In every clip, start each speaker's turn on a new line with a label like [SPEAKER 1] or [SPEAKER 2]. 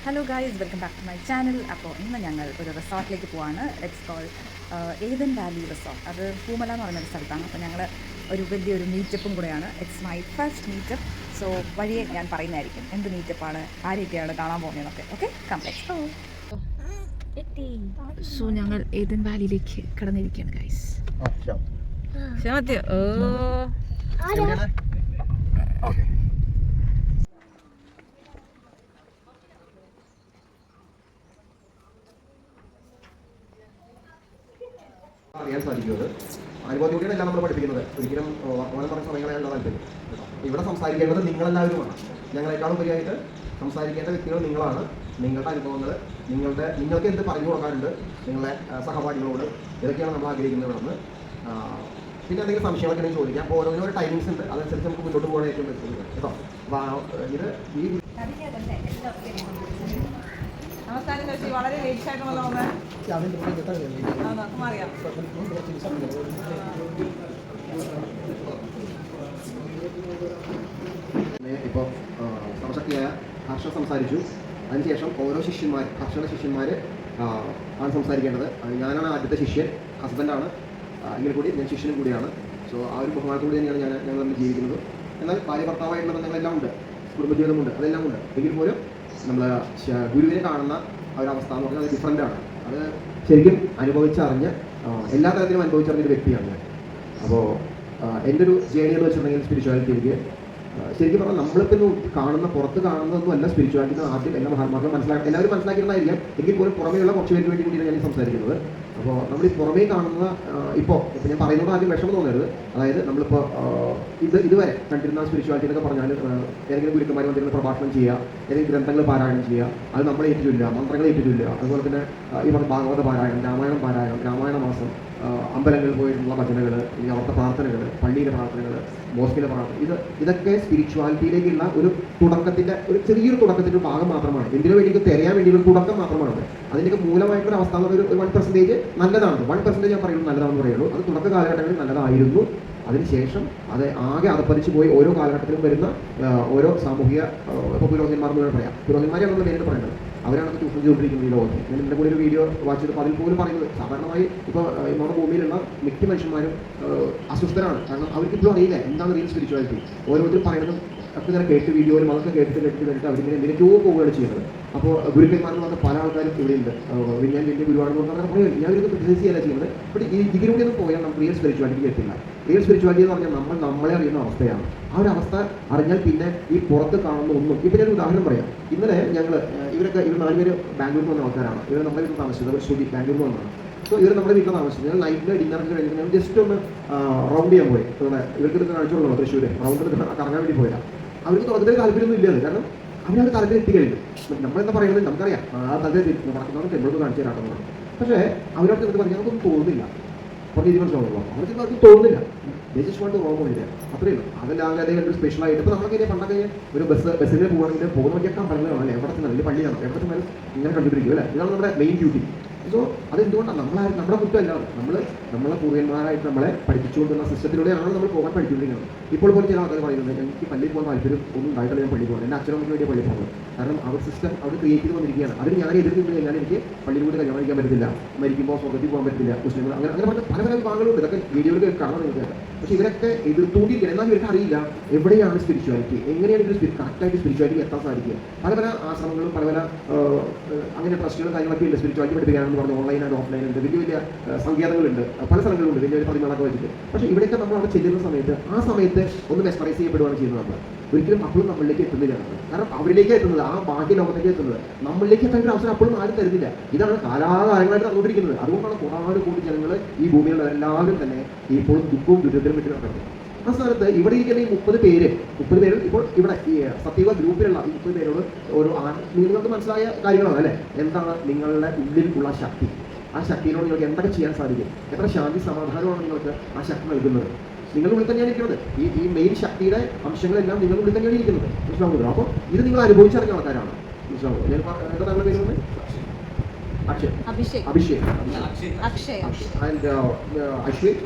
[SPEAKER 1] Hello guys, welcome back to my channel. അപ്പോൾ ഇന്ന് ഞങ്ങൾ ഒരു റിസോർട്ടിലേക്ക് പോവാണ്. It's called Eden valley resort. അത് പൂമല എന്ന് പറയുന്നൊരു സ്ഥലത്താണ്. അപ്പോൾ ഞങ്ങൾ ഒരു വലിയൊരു മീറ്റപ്പും കൂടെയാണ്. It's my first meetup. So വഴിയെ ഞാൻ പറയുന്നതായിരിക്കും എന്ത് മീറ്റപ്പാണ്, ആരെയൊക്കെയാണ് കാണാൻ പോകുന്നതൊക്കെ. Okay, complete. സോ ഞങ്ങൾ ഏതൻ വാലിയിലേക്ക് കടന്നിരിക്കുകയാണ് ഗൈസ്.
[SPEAKER 2] അറിയാൻ സാധിക്കുന്നത് അനുഭവത്തിലൂടെയാണ് എല്ലാം നമ്മൾ പഠിപ്പിക്കുന്നത്. ഒരിക്കലും ഓണം പറഞ്ഞ സമയങ്ങളെയുള്ള താല്പര്യം. ഇവിടെ സംസാരിക്കേണ്ടത് നിങ്ങളെല്ലാവരുമാണ്. ഞങ്ങളെക്കാളും ഉപരിയായിട്ട് സംസാരിക്കേണ്ട വ്യക്തികൾ നിങ്ങളാണ്. നിങ്ങളുടെ അനുഭവങ്ങൾ, നിങ്ങൾക്ക് എന്ത് പറഞ്ഞു കൊടുക്കാറുണ്ട് നിങ്ങളുടെ സഹപാഠികളോട്, ഇതൊക്കെയാണ് നമ്മൾ ആഗ്രഹിക്കുന്നത് ഇവിടെ നിന്ന്. പിന്നെ എന്തെങ്കിലും സംശയങ്ങളൊക്കെ ഉണ്ടെങ്കിൽ ചോദിക്കാം. അപ്പോൾ ഓരോരോ ടൈമിങ്സ് ഉണ്ട്, അതനുസരിച്ച് നമുക്ക് മുന്നോട്ട് പോകാൻ ഏറ്റവും ബെസ്റ്റ് കേട്ടോ. അപ്പോൾ ഇത് ഈ
[SPEAKER 3] വളരെ ലേറ്റ് ആയിട്ടുള്ള
[SPEAKER 2] ഇപ്പോൾ സർവശക്തിയായ ഹർഷ സംസാരിച്ചു. അതിനുശേഷം ഓരോ ഹർഷയുടെ ശിഷ്യന്മാർ ആണ് സംസാരിക്കേണ്ടത്. ഞാനാണ് ആദ്യത്തെ ശിഷ്യൻ, ഹസ്ബൻഡാണ്. എങ്കിൽ കൂടി ഞാൻ ശിഷ്യനും കൂടിയാണ്. സോ ആ ഒരു ബഹുമാനത്തോടെ തന്നെയാണ് ഞങ്ങൾ നമ്മൾ ജീവിക്കുന്നത്. എന്നാൽ ഭാര്യ ഭർത്താവായിട്ടുള്ള ബന്ധങ്ങളെല്ലാം ഉണ്ട്, കുടുംബജീവിതമുണ്ട്, അതെല്ലാം ഉണ്ട്. എങ്കിൽ പോലും നമ്മൾ ഗുരുവിനെ കാണുന്ന ആ ഒരു അവസ്ഥ എന്ന് പറഞ്ഞാൽ അത് ഡിഫറൻ്റാണ്. അത് ശരിക്കും അനുഭവിച്ചറിഞ്ഞ് എല്ലാ തരത്തിലും അനുഭവിച്ചറിഞ്ഞൊരു വ്യക്തിയാണ് ഞാൻ. അപ്പോൾ എൻ്റെ ഒരു ജേണി എന്ന് വെച്ചിട്ടുണ്ടെങ്കിൽ സ്പിരിച്വാലിറ്റി എനിക്ക് ശരിക്കും പറഞ്ഞാൽ നമ്മളിപ്പോൾ കാണുന്ന പുറത്ത് കാണുന്നതൊന്നും അല്ല സ്പിരിച്വാലിറ്റി. ആദ്യം എല്ലാ മഹാത്മാക്കളും എല്ലാവരും മനസ്സിലാക്കിയിരുന്നായിരിക്കാം. എങ്കിൽ പോലും പുറമേയുള്ള കുറച്ച് പേർക്ക് വേണ്ടി കൂടിയാണ് ഞാൻ സംസാരിക്കുന്നത്. അപ്പോൾ നമ്മൾ ഈ പുറമേ കാണുന്ന ഇപ്പോൾ ഞാൻ പറയുന്നത് ആദ്യം വിഷമം തോന്നരുത്. അതായത് നമ്മളിപ്പോൾ ഇതുവരെ കണ്ടിരുന്ന സ്പിരിച്വാലിറ്റി എന്നൊക്കെ പറഞ്ഞാൽ ഏതെങ്കിലും ഗുരുക്കന്മാർ വന്നിരുന്ന പ്രഭാഷണം ചെയ്യുക, ഏതെങ്കിലും ഗ്രന്ഥങ്ങൾ പാരായണം ചെയ്യുക, അത് നമ്മൾ ഏറ്റുചൊല്ലുക, മന്ത്രങ്ങൾ ഏറ്റുചൊല്ലുക, അതുപോലെ തന്നെ ഈ പറഞ്ഞ ഭാഗവത പാരായണം, രാമായണ മാസം, അമ്പലങ്ങളിൽ പോയിട്ടുള്ള ഭജനകൾ, ഇനി അവിടുത്തെ പ്രാർത്ഥനകൾ, പള്ളിയിലെ പ്രാർത്ഥനകൾ, മോസ്കിലെ പ്രാർത്ഥന, ഇതൊക്കെ സ്പിരിച്വാലിറ്റിയിലേക്കുള്ള ഒരു തുടക്കത്തിൻ്റെ ഒരു ചെറിയൊരു തുടക്കത്തിൻ്റെ ഒരു ഭാഗം മാത്രമാണ്. എന്തിനു വേണ്ടി തിരയാൻ വേണ്ടിയുള്ള തുടക്കം മാത്രമാണ്. അതിൻ്റെയൊക്കെ മൂലമായിട്ടുള്ള അവസ്ഥ എന്ന് പറഞ്ഞാൽ ഒരു 1% നല്ലതാണ്. 1% ഞാൻ പറയുന്നത് നല്ലതാണെന്ന് പറയുള്ളൂ. അത് തുടക്ക കാലഘട്ടങ്ങളിൽ നല്ലതായിരുന്നു. അതിനുശേഷം അത് ആകെ അധപ്പതിച്ച് പോയി. ഓരോ കാലഘട്ടത്തിലും വരുന്ന ഓരോ സാമൂഹിക ഇപ്പോൾ പുരോഹിതന്മാർ എന്ന് പറയാം, പുരോഹിതന്മാരെയാണ് നമ്മൾ നേരിട്ട് പറയുന്നത്. അവരാണ് ചൂഷണം ചെയ്തുകൊണ്ടിരിക്കുന്നത് ഈ ലോകത്ത്. ഞാൻ എൻ്റെ കൂടെ ഒരു വീഡിയോ വാച്ച് ചെയ്തപ്പോൾ അതിൽ പോലും പറയുന്നത് സാധാരണമായി ഇപ്പോൾ നമ്മുടെ ഭൂമിയിലുള്ള മിക്ക മനുഷ്യന്മാരും അസ്വസ്ഥരാണ്. കാരണം അവർക്കിപ്പോഴും അറിയില്ല എന്താണ് റിയൽ സ്പിരിച്വാലിറ്റി. ഓരോരുത്തരും പറയുന്നതും ഒക്കെ ഇങ്ങനെ കേട്ട് വീഡിയോയിലും അതൊക്കെ കേട്ടിട്ട് അവരിങ്ങനെ എന്തിനൊക്കെയോ പോവുകയാണ് ചെയ്യുന്നത്. അപ്പോൾ ഗുരുക്കന്മാരെന്ന് പറഞ്ഞാൽ പല ആൾക്കാരും ഇവിടെയുണ്ട്. ഞാൻ വലിയ ഗുരുവാണെന്ന് പറഞ്ഞാൽ പറയുന്നത് ഞാൻ ഇതൊക്കെ ബിസിനസ് ചെയ്യാനാണ് ചെയ്യുന്നത്. ബട്ട് ഇതിലൂടെ ഒന്നും പോയാൽ നമുക്ക് റിയൽ സ്പിരിച്വാലിറ്റി എത്തില്ല. റിയൽ സ്പിരിച്വാലിറ്റി എന്ന് പറഞ്ഞാൽ നമ്മളെ അറിയുന്ന അവസ്ഥയാണ്. ആ ഒരു അവസ്ഥ അറിഞ്ഞാൽ പിന്നെ ഈ പുറത്ത് കാണുന്ന ഒന്നും. ഇപ്പം ഞാൻ ഉദാഹരണം പറയാം. ഇന്നലെ ഇവർ 4 പേര് ബാംഗ്ലൂരിൽ വന്ന ആൾക്കാരാണ്. ഇവർ നമ്മുടെ വീട്ടിൽ താമസിച്ചത്. അവർ ശ്രുതി ബാംഗ്ലൂരിൽ വന്നതാണ്. സോ ഇവർ നമ്മുടെ വീട്ടിൽ താമസിച്ചത്. ഞാൻ നൈറ്റിൽ ഡിന്നറിന് കഴിഞ്ഞിട്ട് ഞാൻ ജസ്റ്റ് ഒന്ന് റൗണ്ട് ചെയ്യാൻ പോയി. ഇവർക്ക് കാണിച്ചോളൂ തൃശ്ശൂർ റൗണ്ടിൽ കറങ്ങാൻ വേണ്ടി പോയില്ല. അവർക്ക് തുടക്കത്തിൽ താല്പര്യമൊന്നും ഇല്ലത്. കാരണം അവരത് തലത്തിൽ എത്തിക്കഴിഞ്ഞു. നമ്മളെന്താ പറയുന്നത് നമുക്കറിയാം. ആ തലത്തിൽ നടക്കുന്നവർക്ക് എന്നോട് കാണിച്ചു തരാമെന്നാണ്. പക്ഷേ അവരോട് എന്ത് പറഞ്ഞാൽ നമുക്കൊന്നും തോന്നുന്നില്ല. കുറച്ച് രീതി മനസ്സിലാവുള്ളൂ. അവർക്ക് തോന്നുന്നില്ല. ദേശിച്ചുകൊണ്ട് പോകുന്നില്ല. അത്രയും അതല്ലാതെ ഒരു സ്പെഷ്യലായിട്ട് ഇപ്പോൾ നമ്മളൊക്കെ പണ്ടൊക്കെ ഒരു ബസ്സിൽ പോകുകയാണെങ്കിൽ പോകുന്ന വഴിയൊക്കെ പറഞ്ഞതാണ് അല്ലേ, എവിടെ ചെന്നാലും വലിയ പള്ളിയാണ്, എവിടെ ചെന്നാലും ഇങ്ങനെ കണ്ടുപിടിക്കും അല്ലേ. ഇതാണ് നമ്മുടെ മെയിൻ ഡ്യൂട്ടി. സോ അതെന്തുകൊണ്ടാണ് നമ്മുടെ കുറ്റമല്ല, നമ്മളെ പൂർവ്വന്മാരായിട്ട് നമ്മളെ പഠിപ്പിച്ചുകൊണ്ടുള്ള സിസ്റ്റത്തിലൂടെയാണ് നമ്മൾ പോകാൻ പഠിച്ചുകൊണ്ടിരിക്കുന്നത്. ഇപ്പോൾ പോലും ചില ആൾക്കാർ പറയുന്നത് എനിക്ക് പള്ളിയിൽ പോകാൻ താല്പര്യം ഒന്നും ഉണ്ടായിട്ടില്ല, ഞാൻ പള്ളിയിൽ പോകണം. എൻ്റെ അച്ഛനമ്മയ്ക്ക് വേണ്ടി പള്ളിയിൽ പോകുന്നത്. കാരണം അവർ സിസ്റ്റം അവർ ക്രിയേറ്റ് ചെയ്ത് വന്നിരിക്കുകയാണ്. അതിന് ഞാൻ എതിർത്ത് കഴിഞ്ഞാൽ എനിക്ക് പള്ളിയിലൂടെ കല്യാണം കഴിക്കാൻ പറ്റത്തില്ല, മരിക്കുമ്പോൾ സ്വർഗത്തിൽ പോകാൻ പറ്റില്ല, മുസ്ലിങ്ങൾ അങ്ങനെ പല വിഭാഗങ്ങളുണ്ട്. ഇതൊക്കെ വീഡിയോയിൽ കാണാൻ നിങ്ങൾക്ക്. പക്ഷേ ഇവരൊക്കെ എതിർത്തുകൊണ്ടിരിക്കുകയാണ്. എന്നാൽ ഇവർക്ക് അറിയില്ല എവിടെയാണ് സ്പിരിച്വാലിറ്റി, എങ്ങനെയാണ് ഇവർ കറക്റ്റായിട്ട് സ്പിരിച്വാലിറ്റി എത്താൻ സാധിക്കുക. പല ആശ്രമങ്ങളും പല അങ്ങനെ ട്രസ്റ്റുകളും കാര്യങ്ങളൊക്കെ ഉണ്ട് സ്പിരിച്വാലിറ്റി പഠിപ്പിക്കാനെന്ന് പറഞ്ഞ്. ഓൺലൈൻ ആൻഡ് ഓഫ്ലൈൻ ഉണ്ട്, വലിയ സങ്കേതങ്ങളുണ്ട്, പല സ്ഥലങ്ങളുണ്ട്, വലിയ പ്രതിമകളൊക്കെ വെച്ചിട്ട്. പക്ഷേ ഇവിടെയൊക്കെ നമ്മൾ അവിടെ ചെല്ലുന്ന സമയത്ത് ആ സമയത്ത് ഒന്ന് മെസ്മറൈസ് ചെയ്യപ്പെടുകയാണ് ചെയ്യുന്നത്. നമ്മൾ ഒരിക്കലും അപ്പോഴും നമ്മളിലേക്ക് എത്തുന്നില്ല. കാരണം അവരിലേക്ക് എത്തുന്നത്, ആ ബാഹ്യ ലോകത്തേക്ക് എത്തുന്നത്, നമ്മളിലേക്ക് എത്താൻ ഒരു അവസരം അപ്പോഴും ആരും തരുന്നില്ല. ഇതാണ് കാലാകാലങ്ങളായിട്ട് നടന്നുകൊണ്ടിരിക്കുന്നത്. അതുകൊണ്ടാണ് കൂടി ജനങ്ങൾ ഈ ഭൂമിയിലുള്ള എല്ലാവരും തന്നെ ഇപ്പോഴും ദുഃഖവും ദുരിതത്തിലും വിട്ട് നടക്കുന്നത്. ആ സ്ഥാനത്ത് ഇവിടെ ഇരിക്കുന്ന ഈ 30 പേര് ഇപ്പോൾ ഇവിടെ ഈ സത്യയുഗ ഗ്രൂപ്പിലുള്ള ഈ 30 പേരോട് ഒരു നിങ്ങൾക്ക് മനസ്സിലായ കാര്യങ്ങളാണ് അല്ലേ. എന്താണ് നിങ്ങളുടെ ഉള്ളിലുള്ള ശക്തി? ആ ശക്തിയിലൂടെ നിങ്ങൾക്ക് എന്തൊക്കെ ചെയ്യാൻ സാധിക്കും? എത്ര ശാന്തി സമാധാനമാണ് നിങ്ങൾക്ക് ആ ശക്തി നൽകുന്നത്? നിങ്ങളുടെ ഉള്ളിൽ തന്നെയാണ് ഇരിക്കുന്നത്. ഈ മെയിൻ ശക്തിയുടെ അംശങ്ങളെല്ലാം നിങ്ങളുടെ ഉള്ളിൽ തന്നെയാണ് ഇരിക്കുന്നത്. മനസ്സിലാവുന്നത്. അപ്പോൾ ഇത് നിങ്ങൾ അനുഭവിച്ചറിഞ്ഞ ആൾക്കാരാണ്. മനസ്സിലാവുന്നത്. എന്താ താങ്കളുടെ പേര് പറഞ്ഞത്? അഭിഷേക് ആൻഡ് അശ്വിൻ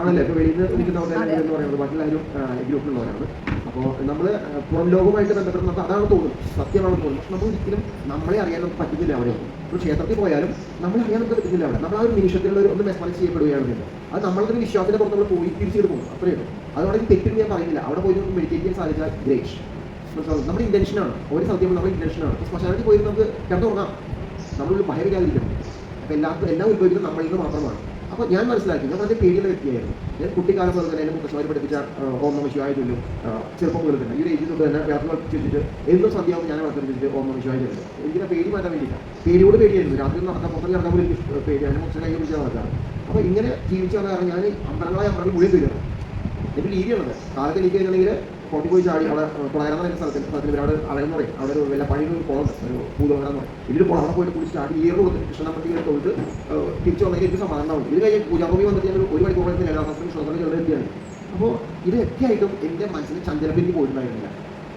[SPEAKER 2] ആണല്ലേ. ഇപ്പോൾ വെളിയിൽ നിന്ന് ഇരിക്കുന്നവരെ എന്ന് പറയുന്നത് ബാക്കിയെല്ലാവരും ഗ്രൂപ്പിലുള്ളവരാണ്. അപ്പോൾ നമ്മൾ പുറം ലോകവുമായിട്ട് ബന്ധപ്പെട്ട് നമുക്ക് അതാണ് തോന്നുന്നത്, സത്യമാണെന്ന് തോന്നുന്നു. പക്ഷെ നമ്മൾ ഒരിക്കലും നമ്മളെ അറിയാൻ നമുക്ക് പറ്റുന്നില്ല. അവിടെ ഒരു ക്ഷേത്രത്തിൽ പോയാലും നമ്മളെ അറിയാൻ നമുക്ക് പറ്റുന്നില്ല. അവിടെ നമ്മൾ ആ ഒരു നിമിഷത്തിലുള്ള ഒന്ന് മെസ്മറൈസ് ചെയ്യപ്പെടുകയാണ് ചെയ്യുന്നത്. അത് നമ്മളൊരു വിശ്വാസത്തിന്റെ പുറത്ത് നമ്മൾ പോയി തിരിച്ചിട്ട് പോകും, അത്രയേ ഉള്ളൂ. അതുകൊണ്ട് തെറ്റെന്ന് ഞാൻ പറയുന്നില്ല. അവിടെ പോയി നമുക്ക് മെഡിറ്റേറ്റ് ചെയ്യാൻ സാധിച്ചാൽ ഗ്രേറ്റ്. നമ്മുടെ ഇന്റൻഷനാണ്, ഒരു സത്യം നമ്മുടെ ഇന്റൻഷനാണ്. ശ്മശാനത്തിൽ പോയി നമുക്ക് കിടന്നുറങ്ങാം, നമ്മളൊരു ഭയമില്ലാതിരിക്കണം. അപ്പോൾ എല്ലാം ഉത്ഭവിക്കുന്നത് നമ്മളിൽ നിന്ന് മാത്രമാണ്. അപ്പോൾ ഞാൻ മനസ്സിലാക്കി, ഞാൻ വളരെ പേടിയുള്ള വ്യക്തിയായിരുന്നു. ഞാൻ കുട്ടിക്കാലം മുതൽ തന്നെ എന്നെ മുത്തശ്ശിമാർ പഠിപ്പിച്ച ഓം നമ ശിവായ ചൊല്ലും ചെറുപ്പം മുതൽ തന്നെ ഈ ഒരു ഏജിൽ തൊട്ട് തന്നെ രാത്രി വെച്ചിട്ട് എന്നും സന്ധ്യയാവും ഞാൻ വർദ്ധിപ്പിച്ചിട്ട് ഓം നമ ശിവായ ചൊല്ലും. എനിക്ക് പേടി മാറ്റാൻ വേണ്ടിയില്ല, പേടിയോട് പേടിയായിരുന്നു. രാത്രി നടക്കാൻ പുറത്തേക്ക് നടക്കാൻ പോലും എനിക്ക് പേടി, അതിനെ മുത്തശ്ശൻ കൈ പിടിച്ചാൽ നടക്കാറ്. അപ്പോൾ ഇങ്ങനെ ജീവിച്ചു വന്ന കാരണം ഞാൻ അമ്പലങ്ങളായ അമ്പലങ്ങൾ മുഴുവൻ തീരുന്നു. എനിക്ക് രീതിയാണത്. കാലത്ത് എനിക്ക് കഴിഞ്ഞാണെങ്കിൽ പുറത്ത് പോയി ചാടി അവിടെ കുളകരം എന്ന സ്ഥലത്തിൽ ഇവരവിടെ അളയെന്ന് പറയും. അവിടെ ഒരു വല്ല പഴയ ഒരു കുളം, ഒരു പൂതോളം പറയും. ഇതിൽ കുളം അവിടെ പോയിട്ട് കുളിച്ച് ചാടി ഈറ് കൊടുത്ത് കൃഷ്ണനമ്പത്തി തൊട്ട് തിരിച്ചു വന്നെങ്കിൽ എനിക്ക് സമാധാനം ഉണ്ട്. ഇത് കഴിഞ്ഞ് പൂജാഭൂമി വന്നിട്ട് ഞാൻ ഒരു മണിക്കൂർ ലളിതാശാസ്ത്രം ശ്ലോകങ്ങൾ ചെറുതെത്തിയാണ്. അപ്പോൾ ഇത് എത്തിയായിട്ടും എൻ്റെ മനസ്സിന് ചഞ്ചലപ്പിലേക്ക് പോയിട്ടുണ്ടായിരുന്നില്ല.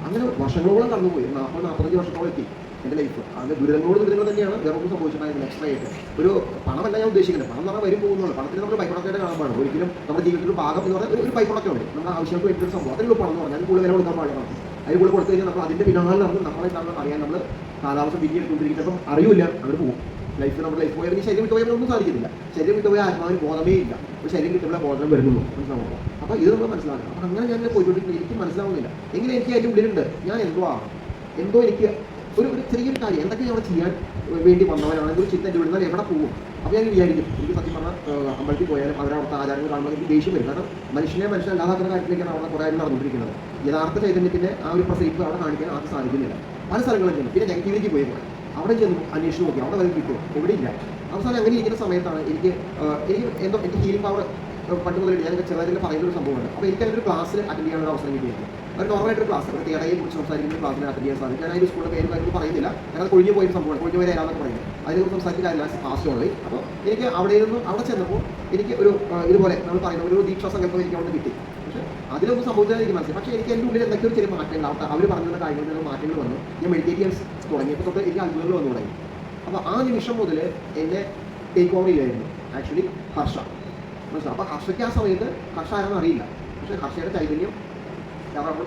[SPEAKER 2] അങ്ങനെ വർഷങ്ങളോളം കടന്നുപോയി, 40-45 വർഷത്തോളം എത്തി എൻ്റെ ലൈഫ്. അതിൻ്റെ ദുരിതങ്ങൾ തന്നെയാണ് വേറെ സംഭവിച്ചിട്ടുണ്ടായിരുന്നത്. എക്സ്ട്രാ ആയിട്ട് ഒരു പണമല്ല ഞാൻ ഉദ്ദേശിക്കുന്നത്. പണം എന്ന് പറഞ്ഞാൽ വരും പോകുന്നുള്ളൂ. പണത്തിന് നമ്മൾ ബൈപ്രൊഡക്റ്റായിട്ട് കാണാൻ പാടും. ഒരിക്കലും നമ്മുടെ ജീവിതത്തിൽ ഭാഗം എന്ന് പറഞ്ഞാൽ ഒരു ബൈപ്രൊഡക്റ്റ് ഉണ്ട്. നമ്മുടെ ആവശ്യങ്ങൾക്ക് വേണ്ടിയൊരു സംഭവം. അതിനുള്ള പണം എന്ന് പറഞ്ഞാൽ കൂടുതൽ വില കൊടുക്കാൻ പാടില്ല. അതിൽ കൂടുതൽ കൊടുത്തു കഴിഞ്ഞാൽ നമ്മൾ അതിൻ്റെ പിന്നാലെ നടന്ന് നമ്മളെന്താണെന്ന് അറിയാൻ നമ്മൾ കാലാവസ്ഥ വിധിയെടുത്തുകൊണ്ടിരിക്കുന്നപ്പം അറിയില്ല, അവർ പോകും. ലൈഫിൽ നമ്മുടെ ലൈഫ് പോയാൽ ശരീരം വിട്ടുപോയാൽ ഒന്നും സാധിക്കുന്നില്ല. ശരീരം വിട്ടുപോയാൽ ആത്മാവിന് ബോധമേ ഇല്ല. അപ്പോൾ ശരീരം കിട്ടുമ്പോൾ ബോധം വരുന്നുള്ളൂ, മനസ്സിലാവുമ്പോൾ. അപ്പോൾ ഇത് നമ്മൾ മനസ്സിലാക്കണം. അപ്പോൾ അങ്ങനെ ഞാൻ പോയിക്കൊണ്ടിരിക്കുന്നത് എനിക്ക് മനസ്സിലാവുന്നില്ല. എങ്കിലും എനിക്ക് അതിൻ്റെ ഉള്ളിലുണ്ട് ഞാൻ എന്തോ എനിക്ക് ഒരു ചെറിയൊരു കാര്യം എന്തൊക്കെ അവിടെ ചെയ്യാൻ വേണ്ടി വന്നവരാണെങ്കിൽ ഒരു ചിന്ത എൻ്റെ വിടുന്നാൽ എവിടെ പോകും. അപ്പോൾ ഞാൻ വിചാരിക്കും, എനിക്ക് സത്യം പറഞ്ഞാൽ അമ്പലത്തിൽ പോയാലും അവരവിടുത്തെ ആചാരങ്ങൾ കാണുമ്പോൾ എനിക്ക് ദേഷ്യം വരും. കാരണം മനുഷ്യനല്ലാതാക്കുന്ന കാര്യത്തിലേക്കാണ് അവിടെ കുറേ നടന്നുകൊണ്ടിരിക്കുന്നത്. യഥാർത്ഥ ചൈതന്യത്തിൻ്റെ ആ ഒരു പ്രസരിപ്പ് അവിടെ കാണിക്കാൻ ആർക്കും സാധിക്കുന്നില്ല. പല സ്ഥലങ്ങളും ചെന്നു. പിന്നെ നെഗറ്റീവിലേക്ക് പോയി അവിടെ ചെന്നു അന്വേഷിച്ച് നോക്കി, അവിടെ വരെ കിട്ടുമോ, എവിടെ ഇല്ല. അവസാനം അങ്ങനെ ഇരിക്കുന്ന സമയത്താണ് എനിക്ക് എന്തോ എൻ്റെ ഹീലിംഗ് പവർ പണ്ട് മുതൽ ഞാൻ ചെറുതായിട്ട് പറയുന്ന ഒരു സംഭവമാണ്. അപ്പോൾ എനിക്ക് അതിൻ്റെ ഒരു ക്ലാസ്സിൽ അറ്റൻഡ് ചെയ്യാനുള്ള അവസരം കിട്ടിയിരുന്നു. ഒരു നോർമലായിട്ടൊരു ക്ലാസ്, ഒരു തേടയെ കുറിച്ച് സംസാരിക്കുന്ന ക്ലാസ്സിൽ അറ്റൻഡ് ചെയ്യാൻ സാധിക്കും. ഞാൻ അതിൻ്റെ സ്കൂളിൻ്റെ പേര് കാര്യങ്ങൾ പറയുന്നില്ല, ഞങ്ങൾ കൊഴിഞ്ഞു പോയൊരു സംഭവമാണ്. കൊഴിഞ്ഞു പോയ ഏതാണെന്നൊക്കെ പറയുന്നത് അതിനെക്കുറിച്ച് സംസാരിക്കാറില്ല ഫാസ്റ്റ് ഓൺലി. അപ്പോൾ എനിക്ക് അവിടെ ചെന്നപ്പോൾ എനിക്ക് ഒരു ഇതുപോലെ നമ്മൾ പറയുന്ന ഒരു ദീക്ഷാ സങ്കല്പം എനിക്ക് അവിടെ കിട്ടി. പക്ഷേ അതിലൊന്നും സംഭവിച്ചാൽ എനിക്ക് മനസ്സിലായി. പക്ഷേ എനിക്ക് എൻ്റെ ഉള്ളിൽ എന്തൊക്കെയോ ചെറിയ മാറ്റങ്ങൾ അവർ പറഞ്ഞിരുന്ന കാര്യങ്ങളിൽ മാറ്റങ്ങൾ വന്നു. ഞാൻ മെഡിറ്റേറ്റ് ചെയ്യാൻ തുടങ്ങിയപ്പോൾ തൊട്ട് എനിക്ക് അത്ഭുതങ്ങൾ വന്നു തുടങ്ങി. അപ്പോൾ ആ നിമിഷം മുതൽ എന്നെ ടേക്ക് ഓവർ ചെയ്യായിരുന്നു ആക്ച്വലി ഹർഷ. മനസ്സിലാവും. അപ്പോൾ ഹർഷയ്ക്ക് ആ സമയത്ത് ഹർഷ ആരെന്ന് അറിയില്ല. പക്ഷേ ഹർഷയുടെ ചൈതന്യം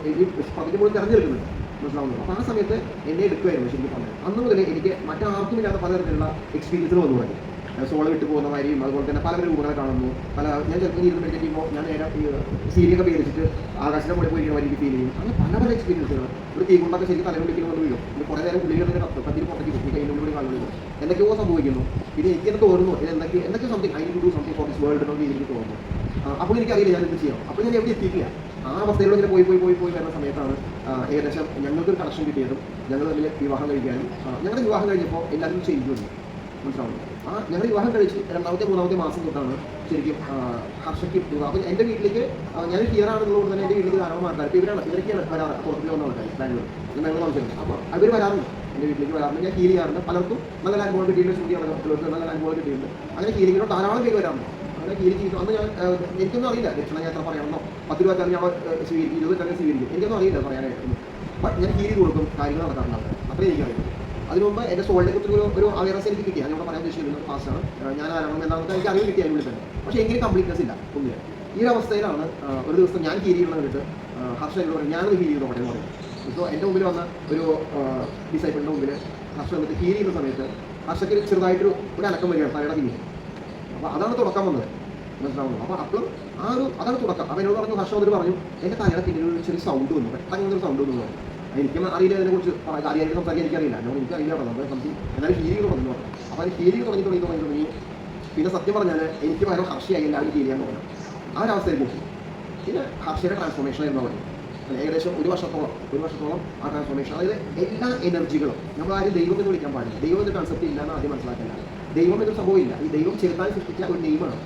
[SPEAKER 2] എനിക്ക് പതിന് പോലും തിരഞ്ഞെടുക്കുന്നുണ്ട്, മനസ്സിലാവുന്നത്. അപ്പോൾ ആ സമയത്ത് എന്നെ എടുക്കുമായിരുന്നു ശരിക്കും പറഞ്ഞത്. അന്ന് മുതൽ എനിക്ക് മറ്റാർക്കും ഇല്ലാത്ത പലതരത്തിലുള്ള എക്സ്പീരിയൻസുകൾ വന്നു തുടങ്ങി. സോള വിട്ട് പോകുന്ന മാതിരിയും അതുപോലെ തന്നെ പല രൂപങ്ങളെ കാണുന്നു. ഞാൻ ചിലപ്പോൾ ഇരുന്ന് മെഡിറ്റേറ്റ് ചെയ്യുമ്പോൾ ഞാൻ നേരെ സീരിയൊക്കെ പേടിച്ചിട്ട് ആകാശത്തെ മുകളിൽ പോയിരിക്കുന്ന വരിക്ക് ഫീൽ ചെയ്യും. അങ്ങനെ പല എക്സ്പീരിയൻസുകൾ. ഒരു തീ കൊണ്ടൊക്കെ ശരിക്കും തലമുടിക്കുന്ന കൊണ്ട് വീഴും. ഇത് കുറേ നേരം കുളികൾ തന്നെ കത്തിരി പുറത്തേക്ക് പോകും, കയ്യിൻ്റെ ഉള്ളിൽ കാണുന്നത് എന്തൊക്കെയോ സംഭവിക്കുന്നു. പിന്നെ എനിക്കെന്നെ തോന്നുന്നു ഇത് എന്തൊക്കെ something I need to do something for this world എന്നൊക്കെ എനിക്ക് തോന്നുന്നു. അപ്പോൾ എനിക്കറിയില്ല ഞാൻ എന്ത് ചെയ്യാം. അപ്പോൾ ഞാൻ എവിടെ എത്തിയിട്ടില്ല. ആ അവസ്ഥയിലൂടെ ഇങ്ങനെ പോയി വരുന്ന സമയത്താണ് ഏകദേശം ഞങ്ങൾക്കൊരു കണക്ഷൻ കിട്ടിയതും ഞങ്ങൾ തമ്മിൽ വിവാഹം കഴിക്കാനും. ഞങ്ങളുടെ വിവാഹം കഴിഞ്ഞപ്പോൾ എല്ലാവരും ചേഞ്ച് വന്നു, മനസ്സിലാവുന്നു. ഞങ്ങൾ വിവാഹം കഴിച്ച് 2-3 മാസം തൊട്ടാണ് ശരിക്കും ഹർഷയ്ക്ക് വിവാഹം. അപ്പോൾ എൻ്റെ വീട്ടിലേക്ക് ഞാൻ ക്ലിയർ ആണെന്നുള്ളത് തന്നെ എൻ്റെ വീട്ടിലേക്ക് ധാരാളം ആൾക്കാർ ഇപ്പോൾ ഇവരൊക്കെയാണ് വരാറ്. പുറത്തേക്ക് വന്ന ആൾക്കാർ ബാംഗ്ലൂർ ഞങ്ങൾ താമസിക്കുന്നത്. അപ്പോൾ അവർ വരാറുണ്ട്, എൻ്റെ വീട്ടിലേക്ക് വരാറുണ്ട്. ഞാൻ ഹീൽ ചെയ്യാറുണ്ട്. പലർക്കും നല്ല അനുഭവം കിട്ടിയിട്ടുണ്ട്. സ്റ്റുഡിയോ നല്ല അനുഭവം കിട്ടിയിട്ടുണ്ട്. അങ്ങനെ ഹീലിങ്ങിനോ ധാരാളം പേര് വരാറുണ്ട്. അങ്ങനെ ഹീൽ ചെയ്തു. അന്ന് ഞാൻ എനിക്കൊന്നും അറിയില്ല ദക്ഷിണയാത്ര പറയണമെന്നോ 10 രൂപ ഞാൻ സ്വീകരിക്കും, 20 തന്നെ സ്വീകരിക്കും. എനിക്കൊന്നും അറിയില്ല പറയാനായിട്ട്. ബട്ട് ഞാൻ ഹീൽ ചെയ്ത് കൊടുക്കും, കാര്യങ്ങൾ നടക്കാറുണ്ടാവും. അത്രയും എനിക്കറിയാം. അതിന് മുമ്പ് എൻ്റെ സോളിനെ കുറിച്ച് ഒരു അവയർനെസ് എനിക്ക് കിട്ടി. ഞാനിവിടെ പറയാൻ ഉദ്ദേശിക്കുന്നത് ഫാസ്റ്റാണ്. ഞാൻ ആരാണെന്ന് എന്താണെന്ന് എനിക്ക് അറിവ് കിട്ടി അതിനുള്ളിൽ തന്നെ. പക്ഷേ എങ്കിലും കംപ്ലീറ്റ്നെസ് ഇല്ല ഒന്നില്ല. ഈ ഒരു അവസ്ഥയിലാണ് ഒരു ദിവസം ഞാൻ ഹീൽ ചെയ്യണം കണ്ടിട്ട് ഹർഷ എന്നോട് പറയും ഞാനത് ഹീൽ ചെയ്ത് നോക്കട്ടെ പറയും. ഇപ്പോൾ എൻ്റെ മുമ്പിൽ വന്ന ഒരു ഡിസൈപ്പിളിൻ്റെ മുമ്പിൽ ഹർഷ വന്നിട്ട് ഹീൽ ചെയ്യുന്ന സമയത്ത് ഹർഷയ്ക്ക് ചെറുതായിട്ടൊരു അനക്കം വരികയാണ് തലയുടെ പിന്നിൽ. അപ്പോൾ അതാണ് തുടക്കം വന്നത്, മനസ്സിലാവുന്നു. അപ്പോൾ അപ്പോഴും അതാണ് തുടക്കം. അപ്പോൾ എന്നോട് പറഞ്ഞു, ഹർഷ വന്നിട്ട് പറഞ്ഞു എൻ്റെ തലയുടെ പിന്നിൽ ഒരു ചെറിയ സൗണ്ട് വന്നു, പെട്ടെന്ന് ഒരു സൗണ്ട് വന്നു പറഞ്ഞു. എനിക്കും അറിയില്ല ഇതിനെക്കുറിച്ച് കാര്യമായിട്ട് സംസാരിക്കാൻ എനിക്കറിയില്ല. എനിക്കറിയില്ല നമ്മൾ സംതിങ് എന്നാലും ഹീലിംഗ് തുടങ്ങി പറഞ്ഞു. അപ്പോൾ അത് ഹീലിംഗ് തുടങ്ങി പിന്നെ സത്യം പറഞ്ഞാൽ എനിക്ക് പകരം ഹർഷയായി എല്ലാവരും ഹീൽ ചെയ്യാൻ തുടങ്ങി. ആ ഒരു അവസ്ഥയിലേക്ക് എത്തി. പിന്നെ ഹർഷയുടെ ട്രാൻസ്ഫോർമേഷൻ ആയിരുന്നു അവിടെ ഏകദേശം ഒരു വർഷത്തോളം ആ ട്രാൻസ്ഫോർമേഷൻ. അതായത് എല്ലാ എനർജികളും നമ്മൾ ആരും ദൈവം എന്ന് വിളിക്കാൻ പാടില്ല. ദൈവം എന്ന കൺസെപ്റ്റ് ഇല്ലാന്ന് ആദ്യം മനസ്സിലാക്കില്ല. ദൈവം എന്നൊരു സംഭവമില്ല. ഈ ദൈവം ചെറുത്താൻ സൃഷ്ടിച്ച ഒരു നെയ്മാണ്.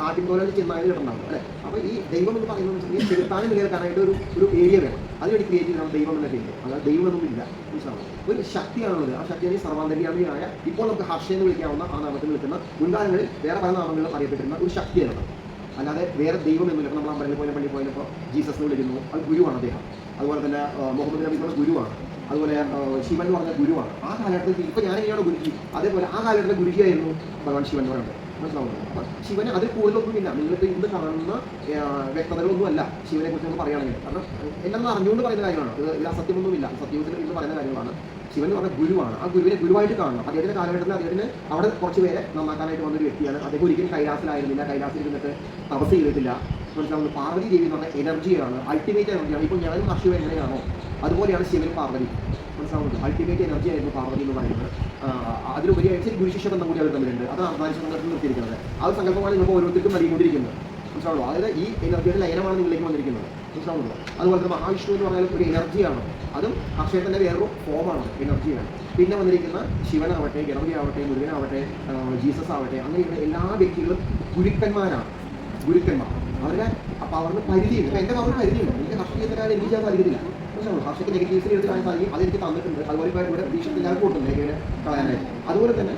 [SPEAKER 2] ആദ്യം പോലെ ചെന്നാലും കിട്ടുന്നുണ്ടാവും അല്ലേ. അപ്പോൾ ഈ ദൈവം എന്ന് പറയുന്നത് ഈ ചെറുത്താനും നിലനിൽക്കാനായിട്ട് ഒരു ഏരിയ വേണം. അതിനുവേണ്ടി ക്രിയേറ്റ് ചെയ്താണ് ദൈവം എന്ന പേര്. അതായത് ദൈവമൊന്നും ഇല്ല, മനസ്സിലാവും. ഒരു ശക്തിയാണുള്ളത്. ആ ശക്തിയാണ് ഈ സർവാന്തര്യാമിയായ ഇപ്പോൾ നമുക്ക് ഹർഷ എന്ന് വിളിക്കാവുന്ന ആ നാമത്തിൽ നിൽക്കുന്ന മുൻകാലങ്ങളിൽ വേറെ പല നാമങ്ങളിലും അറിയപ്പെട്ടിരുന്ന ഒരു ശക്തിയാണ്. അല്ലാതെ വേറെ ദൈവം എന്നില്ല. ഇപ്പോൾ നമ്മൾ അമ്പലത്തിൽ പോയാലും പള്ളി പോയാലും ഇപ്പോൾ ജീസസ് എന്ന് വിളിക്കുന്നു, അത് ഗുരുവാണ് അദ്ദേഹം. അതുപോലെ തന്നെ മുഹമ്മദ് നബി പറഞ്ഞ ഗുരുവാണ്. അതുപോലെ ശിവൻ എന്ന് പറഞ്ഞ ഗുരുവാണ്. ആ കാലഘട്ടത്തിൽ ഇപ്പോൾ ഞാനെങ്ങനെയാണ് ഗുരുജി, അതേപോലെ ആ കാലഘട്ടത്തിലെ ഗുരുജിയായിരുന്നു ഭഗവാൻ ശിവൻ എന്ന് പറയുന്നത്. മനസ്സിലാവുന്നത്. അപ്പോൾ ശിവന് അതിൽ കൂടുതലൊന്നുമില്ല. നിങ്ങൾക്ക് ഇന്ന് കാണുന്ന വ്യക്തതകളൊന്നുമല്ല ശിവനെ കുറിച്ച് നമുക്ക് പറയുകയാണെങ്കിൽ. കാരണം എല്ലാം അറിഞ്ഞുകൊണ്ട് പറയുന്ന കാര്യമാണ്. ഇത് അസത്യമൊന്നുമില്ല, സത്യത്തിൽ ഇന്ന് പറയുന്ന കാര്യങ്ങളാണ്. ശിവൻ എന്ന് പറഞ്ഞ ഗുരുവാണ്. ആ ഗുരുവിനെ ഗുരുവായിട്ട് കാണണം. അദ്ദേഹത്തിന്റെ കാലഘട്ടത്തിൽ അദ്ദേഹത്തിന് അവിടെ കുറച്ച് പേരെ നന്നാക്കാനായിട്ട് വന്നൊരു വ്യക്തിയാണ്. അദ്ദേഹം ഒരിക്കലും കൈലാസിലായിരുന്നില്ല, കൈലാസിൽ ഇരുന്നിട്ട് തപസ് ചെയ്തിട്ടില്ല. മനസ്സിലാവുന്നത്. പാർവതി ദേവി എന്ന് പറഞ്ഞ എനർജിയാണ്, അൾട്ടിമേറ്റ് എനർജിയാണ്. ഇപ്പോൾ ഞാനും ശിവ എങ്ങനെയാണോ അതുപോലെയാണ് ശിവനും പാർവതി. മനസ്സിലാവുന്നത്. അൾട്ടിമേറ്റ് എനർജി ആയിരുന്നു പാർവതി എന്ന് പറയുന്നത്. അതിലുപരിയായിട്ട് ഗുരുശിഷ്യ ബന്ധം കൂടി അവർ തമ്മിലുണ്ട്. അതാണ് അർദ്ധാനിശങ്കത്തിൽ നിർത്തിയിരിക്കുന്നത്. ആ ഒരു സങ്കല്പമാണ് നിങ്ങൾക്ക് ഓരോരുത്തർക്കും നൽകിക്കൊണ്ടിരിക്കുന്നത്. മനസ്സിലാവുള്ളൂ. അതായത് ഈ എനർജിയുടെ ലയനമാണ് നിങ്ങളിലേക്ക് വന്നിരിക്കുന്നത്. മനസ്സിലാവുന്നത്. അതുപോലെ തന്നെ മഹാവിഷ്ണു എന്ന് പറഞ്ഞാൽ ഒരു എനർജിയാണ്. അതും അക്ഷയത്തിൻ്റെ വേറൊരു ഫോമാണ്, എനർജിയാണ്. പിന്നെ വന്നിരിക്കുന്ന ശിവനാവട്ടെ, ഗണപതി ആവട്ടെ, മുരുകനാവട്ടെ, ജീസസ് ആവട്ടെ, അങ്ങനെയുള്ള എല്ലാ വ്യക്തികളും ഗുരുക്കന്മാരാണ്. ഗുരുക്കന്മാർ അവരുടെ പവറിന് പരിധിയുണ്ട്. ഇപ്പോൾ എൻ്റെ പവറിന് പരിധിയുണ്ട്. എനിക്ക് ഹർഷ ചെയ്യുന്ന കാര്യം എനിക്ക് ചെയ്യാൻ സാധിക്കത്തില്ല. മനസ്സിലാവും. ഹർഷയ്ക്ക് നെഗറ്റീവ്സിന് എടുത്ത് കാണാൻ സാധിക്കും. അതെനിക്ക് തന്നിട്ടുണ്ട്. അതുപോലെ ഇപ്പോൾ ഇവിടെ പ്രതീക്ഷിച്ചില്ലാതെ കൊടുക്കുന്നു നെഗറ്റീവിനെ കളയാനായിട്ട്. അതുപോലെ തന്നെ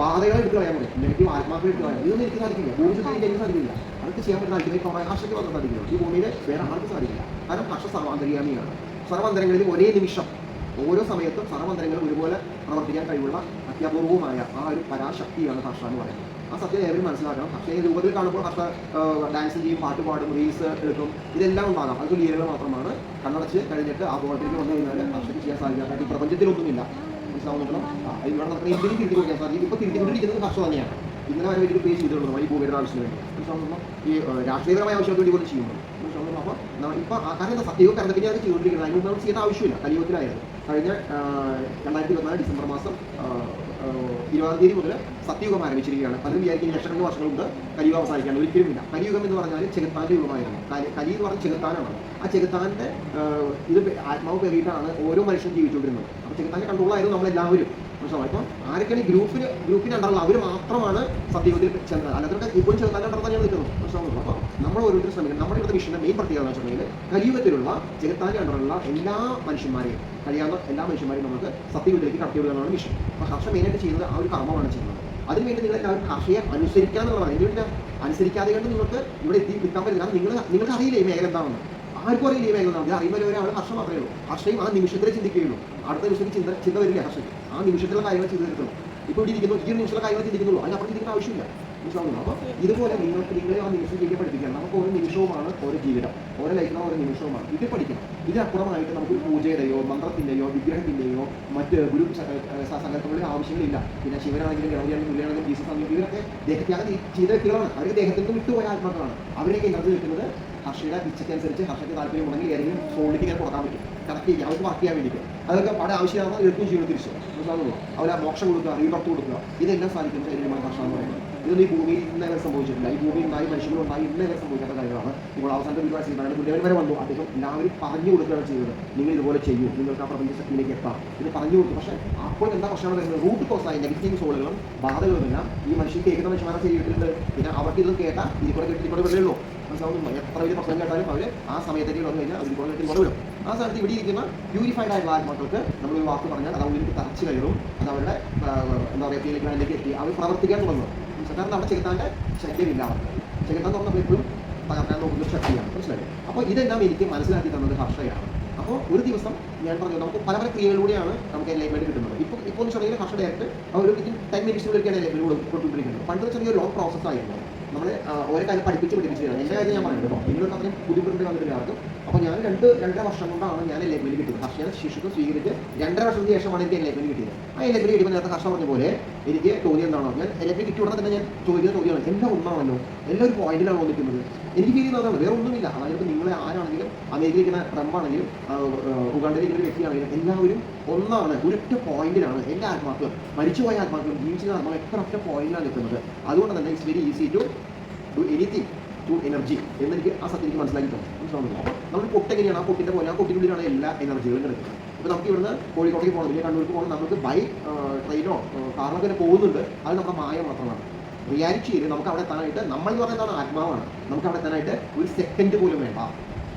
[SPEAKER 2] ബാധകളെ എടുത്ത് കളയാൻ പറ്റും, നെഗറ്റീവ് ആത്മാക്കളെ എടുത്ത് കളയാൻ. ഇതൊന്നും എനിക്ക് സാധിക്കില്ല. ഊർജ്ജത്തിൽ എനിക്ക് സാധിക്കില്ല. അതൊക്കെ ചെയ്യാൻ പറ്റുന്ന അൾട്ടിമേറ്റ് പവർ ഹർഷയ്ക്ക് മാത്രം സാധിക്കില്ല. ഈ ഭൂമിയിൽ വേറെ ആർക്കും സാധിക്കില്ല. കാരണം ഹർഷ സർവാന്തര്യാമിയാണ്. സർവാന്തരങ്ങളിലും ഒരേ നിമിഷം ഓരോ സമയത്തും സർവ്വന്തരങ്ങളും ഒരുപോലെ പ്രവർത്തിക്കാൻ കഴിവുള്ള അത്യപൂർവമായ ആ ഒരു പരാശക്തിയാണ് ഹർഷ എന്ന് പറയുന്നത്. ആ സത്യം ഏവരും മനസ്സിലാക്കണം. ഹർഷയെ രൂപത്തിൽ കാണുമ്പോൾ ഹർഷ ഡാൻസ് ചെയ്യും, പാട്ട് പാടും, റീൽസ് എടുക്കും, ഇതെല്ലാം ഉണ്ടാകാം. അതൊക്കെ ലീലകൾ മാത്രമാണ്. കണ്ണടച്ച് കഴിഞ്ഞിട്ട് ആ ബോധത്തിലേക്ക് വന്നു കഴിഞ്ഞാൽ ഹർഷയ്ക്ക് ചെയ്യാൻ സാധിക്കാത്ത ഈ പ്രപഞ്ചത്തിലൊന്നുമില്ല. മനസ്സിലാവുന്നുണ്ടല്ലോ. ഇവിടെ നടക്കുന്ന എന്തിനും തിരുത്തി കൊടുക്കാൻ സാധിക്കും. ഇപ്പോൾ തിരുത്തിക്കൊണ്ടിരിക്കുന്നത് ഹർഷ തന്നെയാണ്. ഇന്നലെ വരെ വലിയൊരു പേജ് ചെയ്തിട്ടുള്ളത് ഈ ഭൂമിയുടെ ആവശ്യത്തിന് വേണ്ടി. മനസ്സിലാവുമ്പോൾ ഈ രാഷ്ട്രീയപരമായ ആവശ്യങ്ങൾക്ക് വേണ്ടി പോലും ചെയ്യുന്നത്. അപ്പോൾ ഇപ്പോൾ കാരണം എന്താ സത്യവും കരുതപ്പിനെ അത് ചെയ്തുകൊണ്ടിരിക്കുന്നത്. അതിനൊന്നും നമുക്ക് ചെയ്യേണ്ട ആവശ്യമില്ല. കലിയുഗത്തിലായിരുന്നു. കഴിഞ്ഞ 2024 ഡിസംബർ മാസം 20-ാം തീയതി മുതൽ സത്യയുഗം ആരംഭിച്ചിരിക്കുകയാണ്. പലരും വിചാരിക്കും ലക്ഷക്കണക്കിന് വർഷങ്ങൾ കൊണ്ട് കലിയുഗം അവസാനിക്കാണ്. ഒരിക്കലുമില്ല. കലിയുഗം എന്ന് പറഞ്ഞാൽ ചെകുത്താൻ്റെ യുഗമായിരുന്നു. കലി എന്ന് പറഞ്ഞാൽ ചെകുത്താനാണ്. ആ ചെകുത്താൻ്റെ ഇത് ആത്മാവ് കയറിയിട്ടാണ് ഓരോ മനുഷ്യനും ജീവിച്ചുകൊണ്ടിരുന്നത്. അപ്പോൾ ചെകുത്താൻ്റെ കൺട്രോളായിരുന്നു നമ്മളെല്ലാവരും. മനസ്സിലാവും. അപ്പം ആരൊക്കെയാണ് ഗ്രൂപ്പിന് അണ്ടറുള്ള അവർ മാത്രമാണ് സത്യയുഗത്തിൽ ചെന്നത്. അല്ലാതൊക്കെ ഇപ്പോഴും ചെകുത്താൻ്റെ അണ്ടർ തന്നെയാണ് നിൽക്കുന്നത്. മനസ്സിലാവുന്നു. അപ്പോൾ നമ്മൾ ഓരോരുത്തർ ശ്രമിക്കുന്നത്. നമ്മുടെ ഇവിടുത്തെ മിഷൻ്റെ മെയിൻ പ്രത്യേകത എന്ന് വെച്ചിട്ടുണ്ടെങ്കിൽ കലിയുഗത്തിലുള്ള ചെകുത്താൻ്റെ അണ്ടറുള്ള എല്ലാ മനുഷ്യന്മാരെയും, കഴിയാവുന്ന എല്ലാ മനുഷ്യന്മാരെയും നമുക്ക് സത്യയുഗത്തിലേക്ക് കടത്തിവിടുകയാണ് മിഷൻ. അപ്പോൾ ഹർഷ മെയിനായിട്ട് ചെയ്യുന്നത് ആ ഒരു കർമ്മമാണ് ചെയ്യുന്നത്. അതിനുവേണ്ടി നിങ്ങൾ എല്ലാവരും ഹർഷയെ അനുസരിക്കുക എന്നുള്ളതാണ്. ഇതിനുവേണ്ടി അനുസരിക്കാതെ കൊണ്ട് നിങ്ങൾക്ക് ഇവിടെ എത്തി നിൽക്കാൻ പറ്റില്ല. കാരണം നിങ്ങൾക്ക് അറിയില്ല ഈ മേഖല എന്താണെന്ന്. ആർക്കും അറിയില്ല ഈ മേഖല എന്താണെന്ന്. അറിയുന്ന ഒരാൾ ഹർഷ മാത്രമേ ഉള്ളൂ. ഹർഷയും ആ നിമിഷത്തിലേ ചിന്തിക്കുകയുള്ളൂ. അടുത്ത നിമിഷത്തിൽ ചിന്ത വരില്ല ഹർഷയ്ക്ക്. ആ നിമിഷത്തിലുള്ള കാര്യങ്ങൾ ചെയ്തു തീർക്കണം. ഇപ്പോൾ ഇവിടെ ഇരിക്കുന്നു, ഈ ഒരു നിമിഷത്തിലുള്ള കാര്യങ്ങൾ ചിന്തിക്കുന്നുള്ളൂ. അതിനപ്പുറം ചിന്തിക്കേണ്ട ആവശ്യമില്ല. മനസ്സിലാവുന്നു. അപ്പോൾ ഇതുപോലെ നിങ്ങളെ ആ നിമിഷം ചെയ്യാൻ പഠിപ്പിക്കണം. നമുക്ക് ഓരോ നിമിഷവുമാണ് ഓരോ ജീവിതം, ഓരോ ലൈഫിനും ഓരോ നിമിഷവുമാണ്. ഇത് പഠിക്കണം. ഇതിനപ്പുറമായിട്ട് നമുക്ക് പൂജയുടെയോ മന്ത്രത്തിൻ്റെയോ വിഗ്രഹത്തിൻ്റെയോ മറ്റ് ഗുരു സങ്കല്പങ്ങളിൽ ആവശ്യങ്ങളില്ല. പിന്നെ ശിവനാണെങ്കിലും ഗണപതിയാണെങ്കിലും മുരളിയാണെങ്കിലും ജീസസ് ആണെങ്കിലും ഇവരൊക്കെ ദേഹത്യാഗം ചെയ്ത വ്യക്തികളാണ്. അവർക്ക് ദേഹത്തിൽ നിന്ന് വിട്ടുപോയ ആത്മാക്കളാണ്. അവരെയൊക്കെ എനർജി നിൽക്കുന്നത് ഹർഷയുടെ ഇച്ഛയ്ക്കനുസരിച്ച് ഹർഷയ്ക്ക് താല്പര്യമുണ്ടെങ്കിൽ ഏതെങ്കിലും സോളിലേക്ക് ഇങ്ങനെ കൊടുക്കാൻ പറ്റും. കണക്ട് ചെയ്യാൻ അവർക്ക് വർക്ക് ചെയ്യാൻ വേണ്ടിയിട്ട് അതൊക്കെ അവിടെ ആവശ്യമാണെന്ന് എടുക്കും ചെയ്യണം. തിരിച്ചു മനസ്സിലാവുള്ളൂ. അവർ മോക്ഷം കൊടുക്കുക, റീബർത്ത് കൊടുക്കുക, ഇതെല്ലാം സാധിക്കുന്ന ശരീരമാണ് ഹർഷ എന്ന് പറയുന്നത്. ഇതൊന്നും ഈ ഭൂമിയിൽ ഇന്നേ സംഭവിച്ചിട്ടില്ല. ഈ ഭൂമിയിൽ ഉണ്ടായി മനുഷ്യങ്ങളുണ്ടായി ഇന്നേ സംഭവിക്കാത്ത കാര്യങ്ങളാണ്. ഇപ്പോൾ അവസാനത്തെ ഒരുപാട് ചെയ്യുന്നതാണ്. ഗുരുദേവൻ വരെ വന്നു. അദ്ദേഹം എല്ലാവരും പറഞ്ഞു കൊടുക്കുകയാണ് ചെയ്തത്. നിങ്ങൾ ഇതുപോലെ ചെയ്യൂ, നിങ്ങൾക്ക് ആ പ്രപഞ്ച ശക്തിയിലേക്ക് എത്താം. ഇത് പറഞ്ഞു കൊടുത്തു. പക്ഷേ അപ്പോൾ എന്താ പ്രശ്നമാണ് വരുന്നത്? റൂട്ട് കോസായി നെഗറ്റീവ് സോളുകളും ബാധകളുമെല്ലാം ഈ മനുഷ്യൻ കേൾക്കുന്ന മനുഷ്യന്മാരെ ചെയ്തിട്ടുണ്ട്. പിന്നെ അവർക്ക് ഇതൊന്നും കേട്ടാൽ ഇതിക്കൂടെ വരുള്ളൂ. മനസ്സിലാവുന്നു. എത്ര വലിയ പ്രശ്നം കേട്ടാലും അവർ ആ സമയത്തേക്ക് വന്നു കഴിഞ്ഞാൽ അതിൽ കൂടെ വിടും. ആ സ്ഥലത്ത് ഇവിടെ ഇരിക്കുന്ന പ്യൂരിഫൈഡ് ആയിട്ടുള്ള ആത്മാക്കൾക്ക് നമ്മളൊരു വാക്ക് പറഞ്ഞാൽ അത് ഉള്ളിലേക്ക് തറച്ച് കയറും. അത് അവരുടെ എന്താ പറയുക ഫീലിംഗിലേക്ക് എത്തി അവർ പ്രവർത്തിക്കാൻ തുടങ്ങും. കാരണം അവിടെ ചെകുത്താൻ്റെ ശല്യമില്ല. അവർക്ക് ചെകുത്താൻ തുറന്നപ്പോൾ എപ്പോഴും തകർക്കാൻ നോക്കുന്ന ശക്തിയാണ്. മനസ്സിലായി. അപ്പോൾ ഇതെല്ലാം എനിക്ക് മനസ്സിലാക്കി തന്നത് ഹർഷയാണ്. അപ്പോൾ ഒരു ദിവസം ഞാൻ പറഞ്ഞു നമുക്ക് പല ക്രിയകളിലൂടെയാണ് നമുക്ക് എൻലൈൻമെൻറ്റ് കിട്ടുന്നത്. ഇപ്പോൾ എന്ന് വെച്ചിട്ടുണ്ടെങ്കിൽ ഹർഷ ഡയറക്റ്റ് ഒരു 10 മിനിറ്റ്സിലൊക്കെയാണ് എൻലൈൻമെൻറ്റ് കൊടുത്തുകൊണ്ടിരിക്കുന്നത്. പണ്ട് വെച്ചാൽ ഒരു ലോങ് പ്രോസസ്സായിരുന്നു. നമ്മൾ ഓരോ കാര്യം പഠിപ്പിച്ച് തരാം. എൻ്റെ കാര്യം ഞാൻ പറയുന്നത് കേട്ടോ. നിങ്ങൾക്ക് അത്രയും ബുദ്ധിമുട്ട് വന്നിട്ട് ആർക്കും. അപ്പോൾ ഞാൻ 2-2.5 വർഷം കൊണ്ടാണ് ഞാൻ എൻലൈൻമെൻറ്റ് കിട്ടിയത്. ഹർഷയെ ശിശുക്കൾ സ്വീകരിച്ച് 2.5 വർഷത്തിന് ശേഷമാണ് എനിക്ക് എൻലൈൻമെൻറ്റ് കിട്ടിയത്. ആ എൻലൈൻമെൻറ്റ് കിട്ടിയപ്പോൾ നേരത്തെ ഹർഷ പറഞ്ഞ പോലെ എനിക്ക് തോന്നിയത് എന്താണോ, ഞാൻ എൻലൈൻമെൻറ്റ് കിട്ടിയ ഉടനെ തന്നെ ഞാൻ ചോദിക്കുന്ന ചോദ്യമാണ് എല്ലാം ഒന്നാണല്ലോ, എല്ലാം ഒരു പോയിന്റിലാണ് വന്നിരിക്കുന്നത്. എനിക്ക് ഫീൽ ചെയ്യുന്നതാണ്, വേറെ ഒന്നുമില്ല. അതായത് നിങ്ങളെ ആരാണെങ്കിലും അമേരിക്കയിലിരിക്കുന്ന ട്രംപാണെങ്കിലും ഉഗാണ്ടയിലിരിക്കുന്ന വ്യക്തിയാണെങ്കിലും എല്ലാവരും ഒന്നാണ്, ഒരൊറ്റ പോയിന്റിലാണ്. എൻ്റെ ആത്മാക്കൾ, മരിച്ചുപോയ ആത്മാക്കളും ജീവിച്ചിരുന്ന ആത്മാക്കൾ എത്ര ഒറ്റ പോയിന്റിലാണ് നിൽക്കുന്നത്. അതുകൊണ്ട് തന്നെ it's very easy to do anything to energy എന്നെനിക്ക് ആ സത്യം എനിക്ക് മനസ്സിലാക്കി തന്നു. മനസ്സിലാവുന്നു. അപ്പോൾ നമ്മൾ പൊട്ട് എങ്ങനെയാണ് ആ പൊട്ടിൻ്റെ പോലെ ആ പൊട്ടിനുള്ളിലാണ് എല്ലാ എനർജികളും കിടക്കുന്നത്. ഇപ്പോൾ നമുക്ക് ഇവിടുന്ന് കോഴിക്കോട്ടേക്ക് പോകണം, വലിയ കണ്ണൂർക്ക് പോകണം, നമുക്ക് ബൈ ട്രെയിനോ കാറിനോ തന്നെ പോകുന്നുണ്ട്. അത് നമ്മുടെ മായ മാത്രമാണ്. റിയാലിറ്റിയിൽ നമുക്ക് അവിടെ എത്താനായിട്ട് നമ്മൾ എന്ന് പറയുന്നതാണ് ആത്മാവാണ്. നമുക്ക് അവിടെ എത്താനായിട്ട് ഒരു സെക്കൻഡ് പോലും വേണ്ട.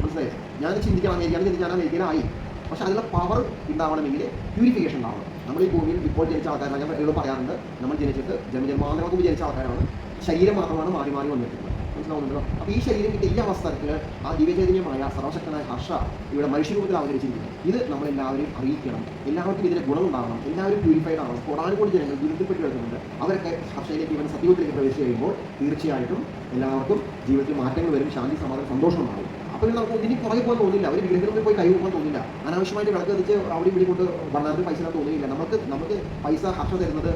[SPEAKER 2] മനസ്സിലായി. ഞാൻ ചിന്തിക്കാൻ ഞാൻ അമേരിക്കയിലായി. പക്ഷെ അതിനുള്ള പവർ ഉണ്ടാവണമെങ്കിൽ പ്യൂരിഫിക്കേഷൻ ഉണ്ടാവണം. നമ്മൾ ഈ ഭൂമിയിൽ ഇപ്പോൾ ജനിച്ച ആൾക്കാരാണ്. ഞാൻ ഇവിടെ പറയാറുണ്ട്, നമ്മൾ ജനിച്ചിട്ട് ജന്മജന്മാന്തരം മുമ്പ് ജനിച്ച ആൾക്കാരാണ്. ശരീരം മാത്രമാണ് മാറി മാറി വന്നിട്ടുള്ളത്. മനസ്സിലാവുന്നുണ്ടല്ലോ. അപ്പോൾ ഈ ശരീരം കിട്ടിയ ഈ അവസരത്തിൽ ആ ദിവ്യചൈതന്യമായ സർവശക്തനായ ഹർഷ ഇവിടെ മനുഷ്യരൂപത്തിൽ അവതരിച്ചിരിക്കുന്നു. ഇത് നമ്മളെല്ലാവരും അറിയിക്കണം. എല്ലാവർക്കും ഇതിന് ഗുണമുണ്ടാകണം. എല്ലാവരും പ്യൂരിഫൈഡ് ആവണം. കോടാനുകോടി ജനങ്ങൾ ദുരിതപ്പെട്ട് കിടക്കുന്നുണ്ട്. അവരൊക്കെ ഹർഷയിലേക്ക് ഇവൻ സത്യത്തിലേക്ക് പ്രവേശിച്ച് കഴിയുമ്പോൾ തീർച്ചയായിട്ടും എല്ലാവർക്കും ജീവിതത്തിൽ മാറ്റങ്ങൾ വരും. ശാന്തി, സമാധാനം, സന്തോഷം ഉണ്ടാകും. അപ്പോൾ നമുക്ക് ഇതിന് പുറകെ പോകാൻ തോന്നില്ല. അവർ വിഗ്രഹത്തിൽ പോയി കൈവക്കാൻ തോന്നില്ല. അനാവശ്യമായിട്ട് വിളക്ക് എത്തിച്ച് അവിടെ ഇവിടെ കൊണ്ട് ഭരണത്തിൽ പൈസ തോന്നിയില്ല. നമുക്ക് പൈസ ഹർഷ തരുന്നത്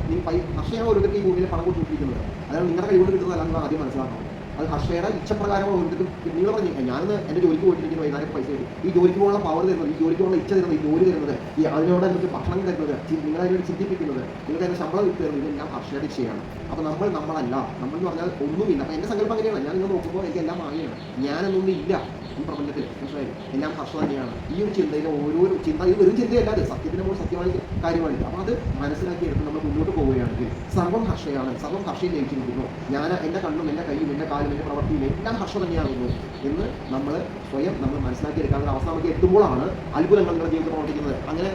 [SPEAKER 2] ഹർഷയാണ് ഓരോരുത്തർക്ക് ഈ ഭൂമിയിൽ പണം കൊടുത്തിരിക്കുന്നത്. അതാണ് നിങ്ങളുടെ കൈകൊണ്ട് കിട്ടുന്നതല്ലെന്ന് ആദ്യം മനസ്സിലാക്കണം. അത് ഹർഷയുടെ ഇച്ഛപ്രകാരം ഓരോരുത്തർക്കും നിങ്ങൾ പറഞ്ഞു ഞാനിന്ന് എൻ്റെ ജോലിക്ക് പോയിട്ടിരിക്കുന്ന വൈകുന്നേരം പൈസ തരും. ഈ ജോലിക്ക് പോകാനുള്ള പവർ തരുന്നത്, ഈ ജോലിക്ക് പോകാനുള്ള ഇച്ഛ തരുന്നത്, ഈ ജോലി തരുന്നത്, ഈ അതിനോട് എനിക്ക് ഭക്ഷണം തരുന്നത്, നിങ്ങളതിനോട് ചിന്തിപ്പിക്കുന്നത്, നിങ്ങൾക്ക് അതിൻ്റെ ശമ്പളം തരുന്നത്, ഇതെല്ലാം ഹർഷയുടെ ഇച്ഛയാണ്. അപ്പോൾ നമ്മളല്ല. നമ്മൾ എന്ന് പറഞ്ഞാൽ ഒന്നുമില്ല. അപ്പോൾ എൻ്റെ സങ്കല്പം അങ്ങനെയാണ്. ഞാൻ നിങ്ങൾ നോക്കുമ്പോൾ എനിക്ക് എല്ലാം വാങ്ങിയാണ്. ഞാനൊന്നും ഇല്ല ഈ പ്രപഞ്ചത്തിൽ. മനസ്സിലായി? എല്ലാം ഹർഷ തന്നെയാണ്. ഈ ഒരു ചിന്തയിലെ ഓരോരോ ചിന്ത ഇത് വെറും ചിന്തയല്ലാതെ സത്യത്തിന് നമ്മൾ സത്യമായ കാര്യമാണിത്. അപ്പോൾ അത് മനസ്സിലാക്കിയെടുത്ത് നമ്മൾ മുന്നോട്ട് പോവുകയാണെങ്കിൽ സർവ്വം ഹർഷയാണ്. സർവ്വം ഹർഷയിൽ ലയിച്ചിരിക്കുന്നു. ഞാൻ എൻ്റെ കണ്ണും എൻ്റെ കൈയും എൻ്റെ കാലും എൻ്റെ പ്രവൃത്തിയും എല്ലാം ഹർഷ തന്നെയാകുന്നു എന്ന് നമ്മൾ സ്വയം നമ്മൾ മനസ്സിലാക്കിയെടുക്കാനുള്ള അവസ്ഥ നമുക്ക് എത്തുമ്പോഴാണ് അത്ഭുതങ്ങൾ നിങ്ങളുടെ ജീവിതത്തിൽ പ്രവർത്തിക്കുന്നത്. അങ്ങനെ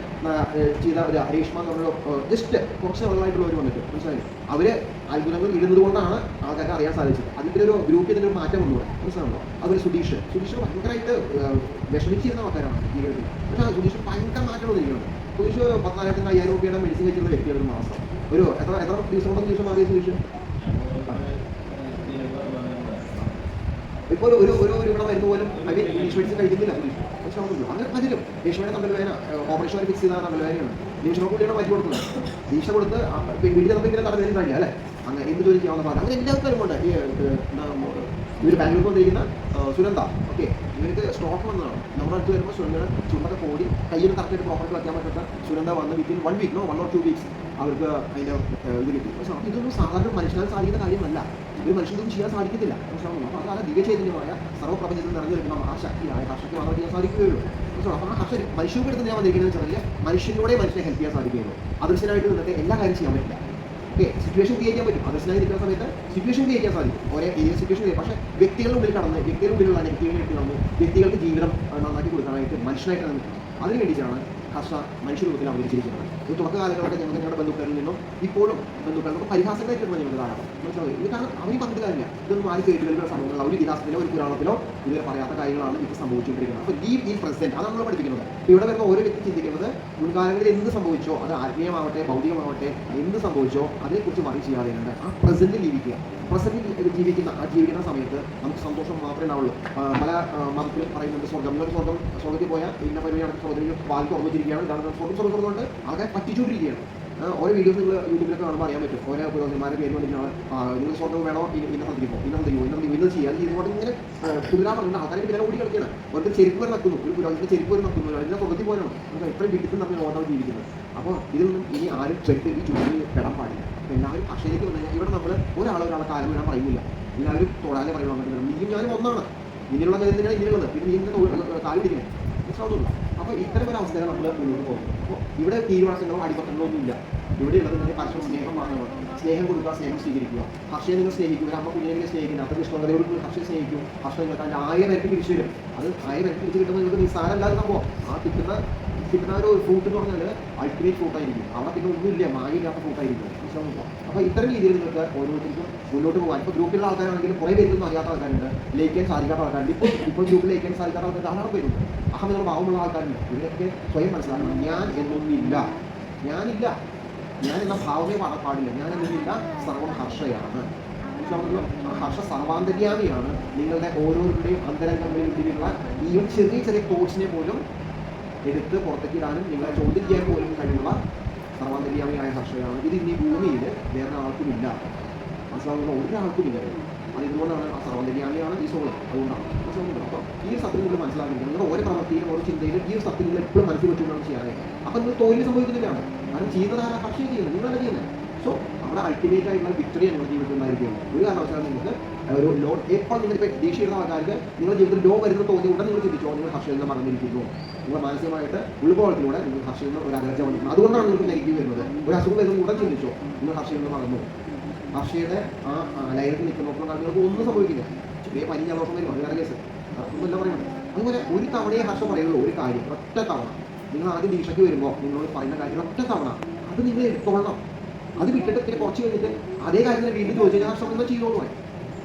[SPEAKER 2] ചെയ്ത ഒരു രേഷ്മ എന്ന് പറഞ്ഞ ജസ്റ്റ് കുറച്ച് ആളുകളായിട്ടുള്ളവർ വന്നിട്ട് മനസ്സിലായി അവർ അത്ഭുതങ്ങൾ ഇടുന്നത് കൊണ്ടാണ് ആൾക്കാർക്ക് അറിയാൻ സാധിച്ചത്. അതിൻ്റെ ഒരു ഗ്രൂപ്പിൽ തന്നെ ഒരു മാറ്റം വന്നു. മനസ്സിലാണല്ലോ. അതുപോലെ സുധീഷ് ഭയങ്കരമായിട്ട് വിഷമിച്ചിരുന്ന ആൾക്കാരാണ് ജീവിതത്തിൽ. പക്ഷേ സുധീഷ് ഭയങ്കര മാറ്റം വന്നിരിക്കുന്നത്. സുധീഷ് 14,000-5,000 രൂപയുടെ മെഡിസിൻ കഴിച്ചിരുന്ന വ്യക്തിയാണ് ഒരു മാസം. ഒരു എത്ര ദിവസം കൊണ്ടും സുധീഷ് മാറിയ സുധീഷ് ഇപ്പോൾ ഒരു ഇവിടെ വരുന്ന പോലും ഇംഗ്ലീഷ് മെഡിസിൻ കഴിക്കുന്നില്ല സുധീഷ്. മനസ്സിലാവുന്നുള്ളൂ. അങ്ങനെ പലരും രേഷ്മയുടെ തമ്മിൽവേദന ഓപ്പറേഷൻ വരെ ഫിക്സ് ചെയ്ത തമ്മിൽവേദനയാണ്. ദീക്ഷ കൂടിയാണ് മാറ്റി കൊടുക്കുന്നത്. ദീക്ഷ കൊടുത്ത് വീട്ടിൽ നമുക്ക് ഇങ്ങനെ തടവേദന കഴിയില്ല അല്ലേ? അങ്ങനെ എന്ത് ജോലി ചെയ്യാവുന്ന പാട്ട് അങ്ങനെ എല്ലാവർക്കും ഉണ്ട്. ഇവർ ബാംഗ്ലൂർ വന്നിരിക്കുന്ന സുനന്ദ. ഓക്കെ, ഇവർക്ക് സ്ട്രോക്ക് വന്നതാണ്. നമ്മുടെ അടുത്ത് വരുമ്പോൾ സുനന്ദയുടെ ചുണ്ടൊക്കെ പോടി കയ്യിൽ കറക്റ്റായിട്ട് പ്രോപ്പർട്ടി വയ്ക്കാൻ പറ്റാത്ത സുനന്ദ വന്ന് വിത്തിൻ 1 വീക്ക് 1 or 2 weeks അവർക്ക് അതിൻ്റെ ഇത് കിട്ടി. പക്ഷേ ഇതൊന്നും സാധാരണ മനുഷ്യനാൽ സാധിക്കുന്ന കാര്യമല്ല. ഒരു മനുഷ്യനൊന്നും ചെയ്യാൻ സാധിക്കത്തില്ല. മനസ്സിലാവുന്നു. അപ്പോൾ അതാണ് ദിവ്യചൈതന്യമായ സർവ്വപ്രപഞ്ചത്തിൽ നിറഞ്ഞു നിൽക്കുന്ന ആ ശക്തിയായ ഹർഷയ്ക്ക് മാത്രമേ ചെയ്യാൻ സാധിക്കുകയുള്ളൂ. മനസ്സിലാവും. അപ്പോൾ ആ ഹർഷ മനുഷ്യപ്പെടുത്ത് ഞാൻ വന്നിരിക്കുന്നത് വെച്ചാൽ മനുഷ്യനോടെ മനുഷ്യനെ ഹെൽപ്പ് ചെയ്യാൻ സാധിക്കുകയുള്ളൂ. അദൃശ്യനായിട്ട് നിന്നിട്ട് എല്ലാ കാര്യം ചെയ്യാൻ പറ്റില്ല. ഓക്കെ, സിറ്റുവേഷൻ ക്രിയേറ്റ് ചെയ്യാൻ പറ്റും. അദൃശ്യനായി നിൽക്കുന്ന സമയത്ത് സിറ്റുവേഷൻ ക്രിയേറ്റ് ചെയ്യാൻ സാധിക്കും. ഒരേ സിറ്റുവേഷൻ ക്രിയേറ്റ്. പക്ഷേ വ്യക്തികളുടെ ഉള്ളിൽ കടന്ന് വ്യക്തികളുടെ ഉള്ളിലുള്ള നെഗറ്റീവിനെ ഇട്ട് നമ്മൾ വ്യക്തികൾക്ക് ജീവിതം നന്നാക്കി കൊടുക്കാനായിട്ട് മനുഷ്യനായിട്ട് നിൽക്കും. അതിന് വേണ്ടിയിട്ടാണ് ഹർഷ മനുഷ്യരൂപത്തിൽ അവതരിച്ചിരിക്കുന്നത്. ഇത് തുടക്ക കാലങ്ങളൊക്കെ ഞങ്ങളുടെ ബന്ധുക്കളിൽ നിന്നും ഇപ്പോഴും ബന്ധുക്കളുടെ പരിഹാസങ്ങളായിട്ടാണ് ഞങ്ങൾ കാണാറ്. മനസ്സിലാവും. ഇത് കാരണം അവരും പറഞ്ഞിട്ട് കാര്യമില്ല. ഇതൊന്നും ആരും കേട്ടുകളിലുള്ള സംഭവങ്ങളോ ഒരു ഇതിഹാസത്തിലോ ഒരു പുരാണത്തിലോ ഇതുവരെ പറയാത്ത കാര്യങ്ങളാണ് ഇപ്പോൾ സംഭവിച്ചുകൊണ്ടിരിക്കുന്നത്. അപ്പോൾ ലീവ് ഇൻ പ്രസന്റ് അതാണ് നമ്മൾ പഠിപ്പിക്കുന്നത്. ഇവിടെ വരുന്ന ഓരോ വ്യക്തി ചിന്തിക്കുന്നത് മുൻകാലങ്ങളിൽ എന്ത് സംഭവിച്ചോ, അത് ആത്മീയമാവട്ടെ ഭൗതികമാവട്ടെ എന്ത് സംഭവിച്ചോ അതിനെക്കുറിച്ച് വറി ചെയ്യാതെയുണ്ട്. ആ പ്രസന്റിൽ ജീവിക്കുക. പ്രസന്റിൽ ജീവിക്കുന്ന സമയത്ത് നമുക്ക് സന്തോഷം മാത്രമേ ഉണ്ടാവുള്ളൂ. പല മതത്തിലും പറയുന്നുണ്ട് സ്വർഗം. സ്വർഗത്തിൽ പോയാൽ ഇന്ന പരിപാടിയാണ് സ്വർഗത്തിൽ വാൽ തുറന്നിരിക്കുകയാണ്. കാരണം സ്വർഗം കൊണ്ട് ആൾക്കാർ പറ്റിച്ചുകൊണ്ടിരിക്കുകയാണ്. ഓരോ വീഡിയോസ് നിങ്ങൾ യൂട്യൂബിലൊക്കെ കാണുമ്പോൾ അറിയാൻ പറ്റും. ഓരോ പുരോഹിതന്മാരുടെ പേര് വന്നിട്ടാണ് നിങ്ങൾ സ്വർഗം വേണോ ഇന്ന സന്ധിക്കുമോ ഇന്ന് ചെയ്യാൻ ഇതുകൊണ്ട് ഇങ്ങനെ പുതിരാൻ പറഞ്ഞിട്ട് ആൾക്കാരെ പിന്നാലെ കൂടി കളിക്കുകയാണ്. അവർക്ക് ചെരുപ്പ് വരെ നക്കുന്നു. ഒരു പുരോഹിതന്റെ ചെരുപ്പ് വരെ നക്കുന്നു. അതിൻ്റെ സ്വർഗത്തിൽ പോകാനാണ് നമുക്ക് എത്രയും വീട്ടിൽ നമ്മൾ ഓർഡർ ജീവിക്കുന്നത്. അപ്പോൾ ഇതിൽ നിന്നും ഇനി ആരും ചെട്ട് ഈ ചുറ്റിൽ പെടാൻ പാടില്ല. അപ്പോൾ എല്ലാവരും അക്ഷരയ്ക്ക് വന്നു കഴിഞ്ഞാൽ ഇവിടെ നമ്മൾ ഒരാളെ കാലം വിടാൻ പറയുന്നില്ല. എല്ലാവരും തൊടാലെ പറയുന്നത് വന്നിട്ട് നീയും ഞാനും ഒന്നാണ്. ഇങ്ങനെയുള്ള കാര്യത്തിനാണ് ഇങ്ങനെയുള്ളത്. പിന്നെ നീ ഇങ്ങനെ കാല് പിടിക്കുന്നത് മനസ്സിലാവുന്നുള്ളൂ. അപ്പോൾ ഇത്തരം ഒരു അവസ്ഥയിൽ നമ്മൾ മുന്നോട്ട് പോകും. അപ്പോൾ ഇവിടെ തീരുമാനങ്ങളോ അടിപത്രങ്ങളോ ഒന്നുമില്ല. ഇവിടെയുള്ളത് നിങ്ങൾ പരസ്പരം സ്നേഹം മാത്രമാണ്. സ്നേഹം കൊടുക്കുക, സ്നേഹം സ്വീകരിക്കുക. ഹർഷയെ നിങ്ങൾ സ്നേഹിക്കും. ഒരു അമ്മ കുഞ്ഞിനെ സ്നേഹിക്കുന്നത് അത്ര ഇഷ്ടമുള്ളവരോട് ഹർഷയെ സ്നേഹിക്കും. ഹർഷം നിങ്ങൾക്ക് അതിൻ്റെ 1000 പേർക്ക് തിരിച്ചു വരും. അത് 1000 പേർക്ക് തിരിച്ചു കിട്ടുമ്പോൾ നിങ്ങൾക്ക് നിസ്സാരമല്ലാതെ സംഭവം. ആ കിട്ടുന്ന ഒരു ഫ്രൂട്ട് എന്ന് പറഞ്ഞാൽ അൾട്ടിമേറ്റ് ഫ്രൂട്ടായിരിക്കും. അവിടെ പിന്നെ ഒന്നുമില്ല, മായില്ലാത്ത ഫ്രൂട്ടായിരിക്കും. മനസ്സിലാവുമ്പോൾ അപ്പോൾ ഇത്തരം രീതിയിൽ നിങ്ങൾക്ക് ഓരോരുത്തർക്കും മുന്നോട്ട് പോകാൻ ഇപ്പോൾ ഗ്രൂപ്പിലുള്ള ആൾക്കാരാണെങ്കിലും കുറേ പേരൊന്നും അറിയാത്ത ആൾക്കാരുണ്ട്. ലയിക്കാൻ സാധിക്കാത്ത ആൾക്കാരുണ്ട്. ഇപ്പോൾ ഗ്രൂപ്പിൽ ലയിക്കാൻ സാധിക്കാത്ത ആൾക്കാർ ധാരാളം പേരുണ്ട്. അഹമ്മദ് ഭാവമുള്ള ആൾക്കാരുണ്ട്. ഇവരൊക്കെ സ്വയം മനസ്സിലാക്കണം. ഞാനില്ല. ഞാൻ എന്ന ഭാവമേ പാടില്ല. ഞാനെന്നില്ല. സർവ്വം ഹർഷയാണ്. ആ ഹർഷ സർവാന്തര്യാമിയാണ്. നിങ്ങളുടെ ഓരോരുത്തരുടെയും അന്തരംഗങ്ങളിൽ ഉള്ളിലുള്ള ഈ ചെറിയ തോട്ട്സിനെ പോലും എടുത്ത് പുറത്തേക്ക് ഇടാനും നിങ്ങളെ ചോദ്യം ചെയ്യാൻ പോലും കഴിവുള്ള സർവാന്തര്യാമിയായ ഹർഷയാണ്. ഇത് ഇനി ഭൂമിയിൽ വേറെ ആൾക്കുമില്ല. മനസ്സിലാവുന്ന ഒരാൾക്കുമില്ല. അത് ഇതുകൊണ്ടാണ് ആ സർവാന്തര്യാമിയാണ് ഈ സോള്. അതുകൊണ്ടാണ് മനസ്സിലാവുന്നത്. അപ്പോൾ ഈ സത്യം നിങ്ങൾ മനസ്സിലാക്കുന്നത് നിങ്ങളുടെ ഓരോ പ്രവൃത്തിയിലും ഓരോ ചിന്തയിലും ഈ സത്യം നിങ്ങൾ എപ്പോഴും മനസ്സിൽ വെച്ചുകൊണ്ടാണ് ചെയ്യാറ്. അപ്പോൾ നിങ്ങൾ തോൽവി സംഭവിക്കുന്നില്ലാണ്. കാരണം ചെയ്യുന്നതാണ് ഹർഷയെ ചെയ്യുന്നത്, നിങ്ങളല്ല ചെയ്യുന്നത്. സോ അവിടെ അൾട്ടിമേറ്റ് ആയിട്ടുള്ള വിക്ടറി നിങ്ങളുടെ ജീവിതത്തിൽ ഉണ്ടായിരിക്കുകയാണ്. ഒരു കാരണവശാലും നിങ്ങൾക്ക് ഒരു ലോ എപ്പോൾ നിങ്ങളിപ്പോൾ ദീക്ഷയുള്ള ആൾക്കാർക്ക് നിങ്ങളുടെ ജീവിതത്തിൽ ലോ വരുന്ന തോന്നി ഉടനെ നിങ്ങൾ ചിന്തിച്ചോ നിങ്ങൾ ഹർഷയിൽ നിന്ന് മറന്നിരിക്കുന്നു. നിങ്ങൾ മാനസികമായിട്ട് ഉൾബോധത്തിലൂടെ നിങ്ങൾ ഹർഷയിൽ നിന്ന് ഒരു അകലച്ച വന്നിരിക്കുന്നു. അതുകൊണ്ടാണ് നിങ്ങൾക്ക് നെഗറ്റീവ് വരുന്നത്. ഒരു അസുഖം വരുന്നത് ഉടൻ ചിന്തിച്ചോ നിങ്ങൾ ഹർഷയിൽ നിന്ന് മറന്നു. ഹർഷയുടെ ആ ലൈനത്തിൽ നിൽക്കുന്നപ്പോൾ നിങ്ങൾക്ക് ഒന്നും സംഭവിക്കില്ല. ചെറിയ പനി ജലദോഷം വരും, അത് വേറെ കേസ്. ഒന്നുമല്ല പറയുന്നത്. അതുപോലെ ഒരു തവണയെ ഹർഷ പറയുള്ളൂ ഒരു കാര്യം, ഒറ്റ തവണ. നിങ്ങൾ ആദ്യം ദീക്ഷയ്ക്ക് വരുമ്പോൾ നിങ്ങളോട് പറയുന്ന കാര്യം ഒറ്റ തവണ അത് നിങ്ങൾ എടുത്തോളണം. അത് വിട്ടിട്ട് പിന്നെ കുറച്ച് കഴിഞ്ഞിട്ട് അതേ കാര്യത്തിന് വീണ്ടും ചോദിച്ചു കഴിഞ്ഞാൽ ഹർഷം എന്താ ചെയ്യുള്ളൂ പറയും.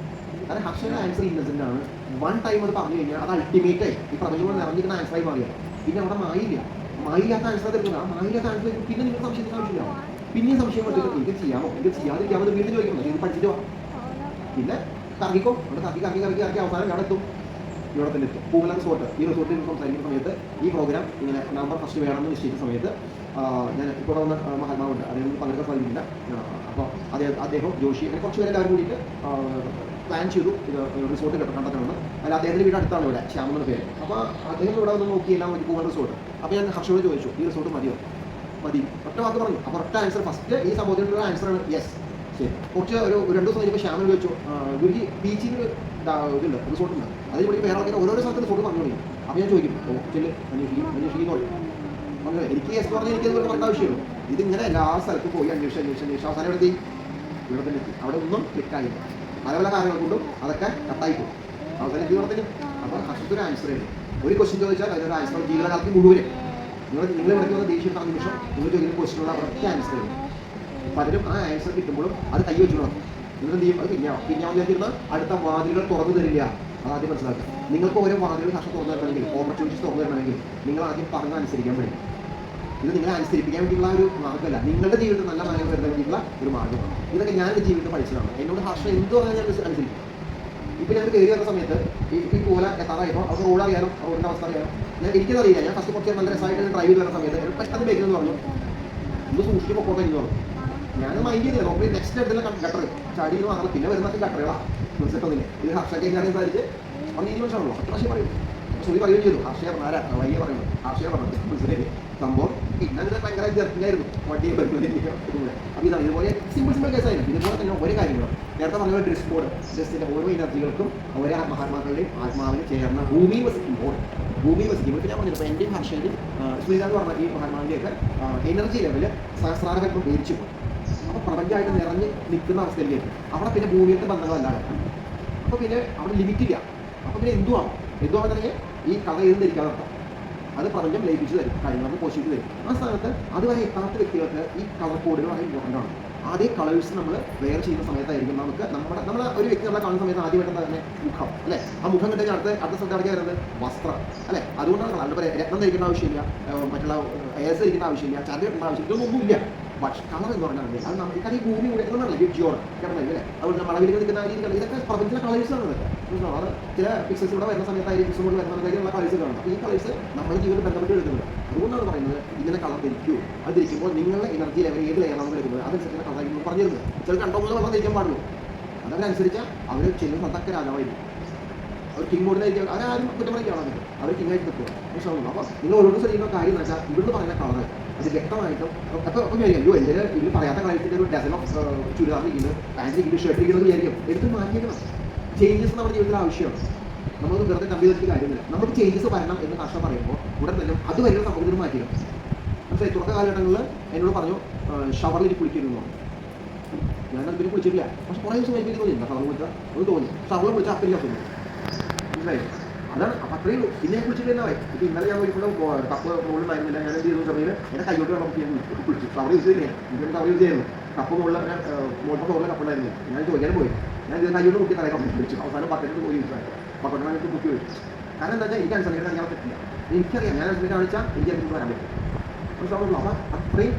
[SPEAKER 2] കാരണം ഹർഷയുടെ ആൻസർ ഇന്നസെന്റ് ആണ്. വൺ ടൈം അത് പറഞ്ഞു കഴിഞ്ഞാൽ അത് അൾട്ടിമേറ്റ് ആയി ഈ പ്രപഞ്ചം കൊണ്ട് നിറഞ്ഞിരിക്കുന്ന ആൻസറായി മാറിയാണ്. പിന്നെ അവിടെ മായില്ലാത്ത ആൻസർ തരുന്നത്. ആ മായില്ലാത്ത ആൻസർ പിന്നെ നിങ്ങൾ സംശയത്തിന് ആവശ്യമില്ല. പിന്നെയും സംശയം വന്നിട്ട് ഇത് ചെയ്യാമോ ഇത് ചെയ്യാതിരിക്കാമോ എന്ന് വീണ്ടും ചോദിക്കണം. ഇത് പഠിച്ചിട്ട് വാ. പിന്നെ കറങ്ങിക്കോ, അവിടെ കറക്കി അവസാനം അവിടെ എത്തും. ഇവിടെ തന്നെ എത്തും. പൂമല റിസോർട്ട്. ഈ റിസോർട്ടിൽ സംസാരിക്കുന്ന സമയത്ത് ഈ പ്രോഗ്രാം ഇങ്ങനെ നവംബർ 1 വേണമെന്ന് നിശ്ചയിച്ച സമയത്ത് ഞാൻ ഇപ്പോൾ വന്ന മഹാത്മാവുണ്ട്, അദ്ദേഹം പങ്കെടുക്കാൻ സാധിക്കില്ല. അപ്പോൾ അദ്ദേഹം ജോഷി അങ്ങനെ കുറച്ച് പേരെ എല്ലാവരും കൂടിയിട്ട് പ്ലാൻ ചെയ്തു ഇത് റിസോർട്ട് കണ്ടെത്തണമെന്ന്. അതിൽ അദ്ദേഹത്തിൻ്റെ വീട് അടുത്താണ് ഇവിടെ, ശ്യാം എന്ന പേര്. അപ്പോൾ അദ്ദേഹം ഇവിടെ ഒന്ന് നോക്കിയെല്ലാം മതി പൂമല റിസോർട്ട്. അപ്പോൾ ഞാൻ ഹർഷയോട് ചോദിച്ചു ഈ റിസോർട്ട് മതി. ഒറ്റ വാക്ക് പറഞ്ഞു. അപ്പോൾ ഒറ്റ ആൻസർ ഫസ്റ്റ് ഈ സംഭവത്തിനുള്ള ആൻസറാണ് യെസ്. ശരി. കുറച്ച് ഒരു 2 ദിവസം കഴിഞ്ഞപ്പോൾ ശ്യാമിന് ചോദിച്ചു ഗുരുജി ബീച്ചിൽ ഇതുണ്ട് റിസോർട്ടുണ്ട്, അതിൽ കൂടി വേറെ ആൾക്കാർ ഓരോരോ സ്ഥലത്ത് റിസോർട്ട് പറഞ്ഞു തുടങ്ങി. അപ്പോൾ ഞാൻ ചോദിക്കും ചെല്ല് അന്വേഷിക്കുന്നു അങ്ങനെ എനിക്ക് യെസ് പറഞ്ഞാൽ എനിക്കത് പറയേണ്ട ആവശ്യമുള്ളൂ. ഇതിങ്ങനെ എല്ലാ സ്ഥലത്തും പോയി അന്വേഷിച്ച് അവസാനം ഇവിടെ തന്നെ എത്തി. അവിടെ ഒന്നും ക്ലിക്കായില്ല. പല കാര്യങ്ങൾ കൊണ്ടും അതൊക്കെ കട്ടായിപ്പോയി. അവസാനം ഇവിടെ തന്നെ. അപ്പോൾ ഹർഷത്തൊരു ആൻസർ ഉണ്ട്. ഒരു ക്വസ്റ്റ്യൻ ചോദിച്ചാൽ അതിനൊരു ആൻസർ ജീവിതകാലത്ത് മുഴുവൻ നിങ്ങൾ ഇവിടേക്ക് വന്ന ദേഷ്യം നിമിഷം നിങ്ങൾ ചോദിക്കുന്ന ക്വസ്റ്റ്യനുള്ള അവർക്ക് ആൻസർ ഉണ്ട്. പലരും ആ ആൻസർ കിട്ടുമ്പോഴും അത് കൈ വെച്ചു നോക്കും. നിങ്ങൾ എന്ത് ചെയ്യും? അത് പിന്നാവുന്ന വിചാരിച്ചിരുന്ന അടുത്ത വാതിലുകൾ തുറന്നു തരില്ല. അതാദ്യം മനസ്സിലാക്കുക. നിങ്ങൾക്ക് ഓരോ വാതിലുകൾ ഹർഷം തുറന്നു തരണമെങ്കിൽ, ഓപ്പർച്യൂണിറ്റീസ് തുറന്നു തരണമെങ്കിൽ നിങ്ങൾ ആദ്യം പറഞ്ഞ് അനുസരിക്കാൻ വേണ്ടി. ഇത് നിങ്ങളെ അനുസരിപ്പിക്കാൻ വേണ്ടിയുള്ള ഒരു മാർഗ്ഗമല്ല, നിങ്ങളുടെ ജീവിതത്തിൽ നല്ല മാർഗ്ഗം വരുന്ന വേണ്ടിയുള്ള ഒരു മാർഗ്ഗമാണ്. ഇതൊക്കെ ഞാൻ എൻ്റെ ജീവിതത്തിൽ പഠിച്ചതാണ്. എന്നോട് ഹർഷം എന്ത് പറഞ്ഞാൽ ഞാൻ അനുസരിക്കും. ഇപ്പം ഞാൻ കയറി വരുന്ന സമയത്ത് ഈ പോലെ എത്താറായപ്പോൾ അവർ റോഡ് അറിയാനും റോഡിൻ്റെ അവസ്ഥ അറിയാനും എനിക്കതറിയില്ല. ഞാൻ ഫസ്റ്റ് കുറച്ച് നല്ല രസമായിട്ട് ഡ്രൈവ് ചെയ്ത് വരുന്ന സമയത്ത് പെട്ടെന്ന് ബേക്കിൽ പറഞ്ഞു ഇത് സൂക്ഷിച്ച് പൊക്കോട്ടെ എന്ന് പറഞ്ഞു. ഞാൻ മൈൻഡ് ചെയ്തില്ല. നോക്കി നെക്സ്റ്റ് അടുത്തുള്ള ഗട്ടർ ചാടിയിൽ മാത്രം പിന്നെ വരുന്നൊക്കെ ഗട്ടറുകളാണ് മനസ്സിലൊന്നില്ല. ഇത് ഹർഷയ്ക്ക് ഞാൻ സംസാരിച്ച് പറഞ്ഞു 20 വർഷമാണല്ലോ. അത്ര പ്രാവശ്യം പറയും. സുഖി പറയുകയും ചെയ്തു. ഹർഷയെ പറഞ്ഞാൽ വയ്യ പറയുന്നത് ഹർഷയെ പറഞ്ഞത് മനസ്സിലായി സംഭവം. പിന്നെ അതിന് ഭയങ്കര ജർക്കിലായിരുന്നു വണ്ടിയെ വരുന്നത്. അപ്പോൾ ഇതാണ് ഇതുപോലെ സിമ്പിൾ കേസായിരുന്നു. ഇതുപോലെ തന്നെ ഓരോ കാര്യങ്ങളും നേരത്തെ പറഞ്ഞ ഡ്രസ് കോഡ്, ഡ്രസ്സിൻ്റെ ഓരോ എനർജികൾക്കും ഓരോ മഹാത്മാക്കളുടെയും ആത്മാവിന് ചേർന്ന ഭൂമിയിൽ വസിക്കുമ്പോൾ ഇപ്പം ഞാൻ പറഞ്ഞിട്ട് എൻ്റെയും ഹർഷയിലും സ്മിത എന്ന് പറഞ്ഞ ഈ മഹാത്മാവിൻ്റെയൊക്കെ എനർജി ലെവല് സഹസ്രാരകൽപ്പം മേടിച്ചു പോകും. അപ്പോൾ പ്രപഞ്ചമായിട്ട് നിറഞ്ഞ് നിൽക്കുന്ന അവസ്ഥയിലേക്ക് അവിടെ പിന്നെ ഭൂമിയിലത്തെ ബന്ധങ്ങളല്ലാതെ അപ്പോൾ പിന്നെ അവിടെ ലിമിറ്റില്ല. അപ്പോൾ പിന്നെ എന്തുവാണെന്നുണ്ടെങ്കിൽ ഈ കഥ എഴുതിരിക്കാതെ അത് പ്രപഞ്ചം ലയിപ്പിച്ച് തരും, കാര്യങ്ങളൊക്കെ പോഷിച്ച് തരും. ആ സ്ഥാനത്ത് അതുവരെ എത്താത്ത വ്യക്തികൾക്ക് ഈ കളർ കോഡുകൾ വളരെ ഇമ്പോർട്ടൻ്റ് ആണ്. അതേ കളേഴ്സ് നമ്മൾ വെയർ ചെയ്യുന്ന സമയത്തായിരിക്കും നമ്മൾ ഒരു വ്യക്തി നമ്മളെ കാണുന്ന സമയത്ത് ആദ്യമായിട്ട് തന്നെ മുഖം അല്ലേ, ആ മുഖം കിട്ടുന്ന അടുത്ത സ്ഥലത്ത് അടയ്ക്കാൻ വരുന്നത് വസ്ത്രം അല്ലേ. അതുകൊണ്ടാണ് കളർ രത്നം ധരിക്കേണ്ട ആവശ്യമില്ല, മറ്റുള്ള എയർസ് ധരിക്കേണ്ട ആവശ്യമില്ല, ചാർജ് കിട്ടേണ്ട ആവശ്യമില്ല, ഇതൊന്നുമില്ല. പക്ഷെ കളർ എന്ന് പറഞ്ഞാൽ അത് നമുക്ക് ഈ ഭൂമി കൂടെ എന്നല്ല ജിയോടെ കിടന്നില്ല അല്ലേ. അതുകൊണ്ട് മളവിൽ നിൽക്കുന്ന രീതികൾ ഇതൊക്കെ പ്രപഞ്ചത്തിലെ കളേഴ്സാണ്. ഇതൊക്കെ അത് ചില പിക്സൽസ് ഇവിടെ വരുന്ന സമയത്തായിരിക്കും പിക്സൽ കൊണ്ട് വരുന്ന സമയത്തുള്ള കളേഴ്സ് കാണും. അപ്പോൾ ഈ കളേഴ്സ് നമ്മുടെ ജീവിതം ബന്ധപ്പെട്ട് എടുക്കുന്നത്. അതുകൊണ്ടാണ് പറയുന്നത് ഇങ്ങനെ കളർ ധരിക്കൂ. അത് ധരിക്കുമ്പോൾ നിങ്ങളുടെ എനർജി ലെവൽ ഏത് ലെയറാണ് എടുക്കുന്നത് അതനുസരിച്ച് കളറായിരിക്കും പറഞ്ഞിരുന്നത്. ചില 2-3 വെള്ളം ധരിക്കാൻ പാടുള്ളൂ. അതനുസരിച്ച് അവർ ചെല്ലും സ്ഥലത്തൊക്കെ രാജാവായിരിക്കും. അവർ കിങ് മോഡിലായിരിക്കും. അവരാരും കുറ്റം പറയുകയാണ് അവർ കിങ്ങായിട്ട് നിൽക്കുക. അപ്പോൾ നിങ്ങൾ ഓരോന്നും ശ്രദ്ധിക്കുന്ന കാര്യം എന്ന് വെച്ചാൽ ഇവിടുന്ന് പറയുന്ന കളർ അത് വ്യക്തമായിട്ടും അപ്പോൾ വിചാരിക്കും എൻ്റെ ഇതിൽ പറയാത്ത കാര്യത്തിൻ്റെ ഒരു ഡസൻ ഓഫ് ചുരിദാർ ഇരിക്കുന്നത്, പാൻറ്റ് ഇരിക്കുന്നത്, ഷർട്ട് ഇരിക്കുന്നത് വിചാരിക്കും. എടുത്ത് മാറ്റിയേക്കണം. ചേഞ്ചസ് നമ്മുടെ ജീവിതത്തിൽ ആവശ്യമാണ്. നമ്മളത് വെറുതെ കമ്പി വെച്ചിട്ട് കാര്യമില്ല. നമുക്ക് ചേഞ്ചസ് വരണം എന്ന് കർഷകർ പറയുമ്പോൾ ഉടൻ തന്നെ അത് വരുന്ന സമൂഹത്തിൽ മാറ്റിയിടും. പക്ഷേ തുടക്ക കാലഘട്ടങ്ങളിൽ എന്നോട് പറഞ്ഞു ഷവറിൽ കുളിക്കരുതെന്ന് പറഞ്ഞു. ഞാനത് പിന്നെ കുളിച്ചിട്ടില്ല. പക്ഷെ കുറേ ദിവസം എനിക്ക് തോന്നി ഷവർ കുളിച്ചാൽ അത് തോന്നി. ഷവറിൽ കുളിച്ചാൽ അപ്പരിക്കാൻ തോന്നി. മനസ്സിലായി? അതാണ്. അപ്പം അത്രയും പിന്നെ ഞാൻ കുളിച്ചിട്ടില്ല. ഇപ്പം ഇന്നലെ ഞാൻ പോയിക്കൊണ്ട് കപ്പ് മുകളിലായിരുന്നില്ല. ഞാൻ എന്ത് ചെയ്തു സമയത്ത് എൻ്റെ കൈയോട്ട് വേണം കുളിച്ചു. ഷവർ യൂസ് ചെയ്തില്ല. എനിക്ക് ഷവർ യൂസ് ചെയ്യുന്നു. കപ്പ് മുകളിൽ മുകളിൽ ഫ്ലോറിലെ കപ്പുണ്ടായിരുന്നു. ഞാൻ ചോദിക്കാൻ പോയി. ഞാൻ ഇത് കൈയോട്ട് കുട്ടി തലേ കമ്പി കുളിച്ചു. അവസാനം ബക്കറ്റിൽ പോയി യൂസ് ആയിട്ട് ബക്കറ്റിനായിട്ട് കുട്ടി വെച്ചു. കാരണം എന്താ വെച്ചാൽ എനിക്ക് അനുസരിക്കാൻ കാണിക്കാൻ പറ്റില്ല. എനിക്കറിയാം ഞാൻ അനുസരിച്ച് കാണിച്ചാൽ എനിക്ക് അതിന് വരാൻ പറ്റും. മനസ്സിലാവുള്ളൂ. അപ്പം അത്രയും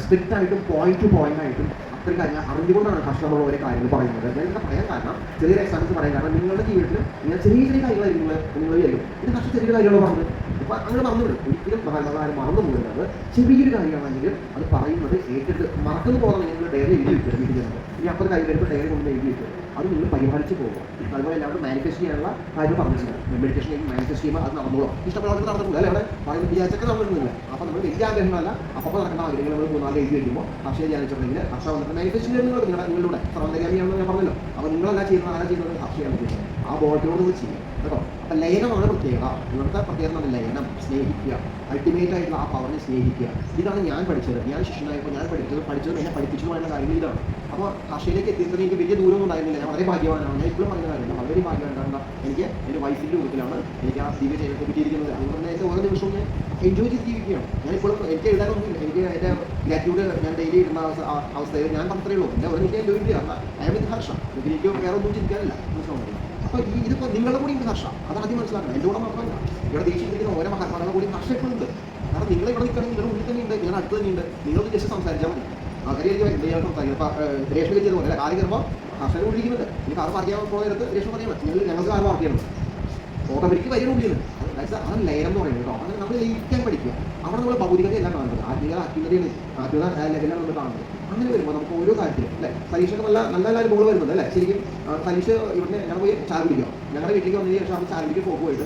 [SPEAKER 2] സ്ട്രിക്റ്റ് ആയിട്ടും പോയിന്റ് ടു പോയിന്റ് ആയിട്ടും അത്രയും കാര്യങ്ങൾ അറിഞ്ഞുകൊണ്ടാണ് കർഷകർ ഓരോ കാര്യങ്ങൾ പറയുന്നത്. ഞാനിതൊക്കെ പറയാൻ കാരണം ചെറിയൊരു എക്സാമ്പിൾസ് പറയാൻ കാരണം നിങ്ങളുടെ ജീവിതത്തിൽ നിങ്ങൾ ചെറിയ കാര്യങ്ങളായിരിക്കും നിങ്ങൾ വിചാരിക്കും ഇത് കർഷക ചെറിയ കാര്യങ്ങളോ പറഞ്ഞത്. അപ്പോൾ അങ്ങനെ മറന്നുവിടും. ഒരിക്കലും മഹാത്മാകാരം മറന്നു പോകുന്നത് ചെറിയൊരു കാര്യമാണെങ്കിലും അത് പറയുന്നത് ഏറ്റെടുത്ത് മറക്കുന്നു പോകുന്നത് നിങ്ങൾ ഡയറി എഴുതി വെക്കുക. വീട്ടിൽ ചെന്നത് ഇനി അപ്പോൾ കാര്യം വരുമ്പോൾ ഡയറി കൊണ്ട് എഴുതി വെക്കുക. അത് നിങ്ങൾ പരിപാലിച്ച് പോകുക. അതുപോലെ എല്ലാവരും മാനിഫെസ്റ്റ് ചെയ്യാനുള്ള കാര്യം പറഞ്ഞിട്ടുണ്ട്. മെഡിറ്റേഷൻ മാനിഫെസ്റ്റ് ചെയ്യുമ്പോൾ അത് നടന്നോളൂ. ഇഷ്ടപ്പെടാതെ നടന്നിട്ടില്ല അല്ലേ. അവിടെ പറയുന്നത് വിചാരിച്ചൊക്കെ നടന്നിട്ടില്ല. അപ്പോൾ നമ്മൾ വലിയ ആഗ്രഹങ്ങളല്ല അപ്പോൾ നടക്കുന്ന ആഗ്രഹങ്ങൾ നമ്മൾ 3-4 എഴുതി വയ്ക്കുമ്പോൾ ഹർഷയെ ധ്യാനിച്ചിട്ടുണ്ടെങ്കിൽ ഹർഷ വന്നിട്ട് മാനിഫെസ്റ്റ് ചെയ്യുന്നത് നിങ്ങളുടെ സർവ്വതകാരിയാണെന്ന് ഞാൻ പറഞ്ഞല്ലോ. അപ്പോൾ നിങ്ങളെല്ലാം ചെയ്യുന്നത് ആരാ ചെയ്യുന്നത്? ഹർഷയാണ് ചെയ്യുന്നത്. ആ ബോട്ടിനോട് നിങ്ങൾ ചെയ്യും കേട്ടോ. അപ്പം ലയനമാണ് പ്രത്യേകത. ഇവിടുത്തെ പ്രത്യേകത ലയനം, സ്നേഹിക്കുക, അൾട്ടിമേറ്റ് ആയിട്ടുള്ള ആ പവറിനെ സ്നേഹിക്കുക. ഇതാണ് ഞാൻ പഠിച്ചത്. ഞാൻ ശിഷ്യനായപ്പോൾ ഞാൻ പഠിച്ചത് എന്നെ പഠിപ്പിച്ചു പറയുന്ന കാര്യങ്ങൾ ഇതാണ്. അപ്പോൾ ഹർഷയിലേക്ക് എത്തിയതിന് എനിക്ക് വലിയ ദൂരമൊന്നും ഉണ്ടായിരുന്നില്ല. ഞാൻ വളരെ ഭാഗ്യവാനാണ്. ഞാൻ ഇപ്പോഴും പറയുന്ന കാര്യമില്ല. വളരെ ഭാഗ്യവാനാണ്. എനിക്ക് എൻ്റെ വൈഫിൻ്റെ രൂപത്തിലാണ് എനിക്ക് ആ ദിവ്യ ശൈലത്തെ പറ്റിയിരിക്കുന്നത്. അതുകൊണ്ട് തന്നെ എൻ്റെ ഓരോ ദിവസവും ഞാൻ എൻജോയ് ചെയ്ത് ജീവിക്കുകയാണ്. ഞാനിപ്പോഴും എനിക്ക് എഴുതാനൊന്നുമില്ല. എനിക്ക് എൻ്റെ ഗ്രാറ്റ്യൂഡ് ഞാൻ ഡെയിലി ഇടുന്ന അവസ്ഥയിൽ ഞാൻ പറഞ്ഞത്രേ ഉള്ളൂ. എൻ്റെ ഒരു എനിക്ക് എൻജോയ് ചെയ്യുക. I am with Harsha. എനിക്ക് വേറെ ഒന്നും ചിന്തിക്കാനില്ല. മനസ്സിലാവുന്നത്. അപ്പോൾ ഇതിപ്പോൾ നിങ്ങളുടെ കൂടി ഉണ്ട് ഹർഷ. അതാദ്യം മനസ്സിലാക്കണം. എൻ്റെ കൂടെ മാത്രമല്ല, ഇവിടെ ദേശീയ ഓരോ മഹാത്മാക്കളുടെ കൂടി ഹർഷ ഇപ്പോൾ ഉണ്ട്. കാരണം നിങ്ങൾ ഇവിടെ നിൽക്കണം, നിങ്ങളുടെ ഉള്ളിൽ തന്നെ ഉണ്ട്, നിങ്ങളുടെ അടുത്ത് തന്നെ ഉണ്ട്. നിങ്ങളൊന്ന് ജസ്റ്റ് സംസാരിച്ചാൽ മതി. ആൾക്കാരിയായിരിക്കും എന്തെങ്കിലും സംസാരിക്കും. ഇപ്പോൾ രേഷ്മ ചെയ്തതുപോലെ കാറ് കയറുമ്പോൾ ഹർഷനെ വിളിക്കുന്നുണ്ട്. ഈ കാർ പാർക്ക് ചെയ്യാൻ പോകുന്ന നേരത്ത് രേഷ്മ പറയുന്നത് ഞങ്ങൾക്ക് കാർ പാർക്ക് ചെയ്യണം. ഓട്ടോമാറ്റിക് വരും ഉള്ളിൽ അതാണ് ലയം എന്ന് പറയുന്നത് കേട്ടോ. അങ്ങനെ നമ്മൾ ലയിക്കാൻ പഠിക്കുക. അവിടെ നമ്മൾ ഭൗതികതയെല്ലാം കാണുന്നത്, ആത്മീയതയാണ്, ആത്മീയത ലെവലാണ് നമ്മൾ കാണുന്നത്. അങ്ങനെ വരുമ്പോൾ നമുക്ക് ഓരോ കാര്യത്തിലും അല്ലേ പരീക്ഷയ്ക്ക് നല്ല നല്ല അനുഭവങ്ങൾ വരുന്നത് അല്ലേ. ശരിക്കും സലീഷ് ഇവിടെ ഞങ്ങൾ പോയി ചായ കുടിക്കുക. ഞങ്ങളുടെ വീട്ടിലേക്ക് വന്നതിന് ശേഷം അവിടെ ചായ കുടിക്ക് പോയിട്ട്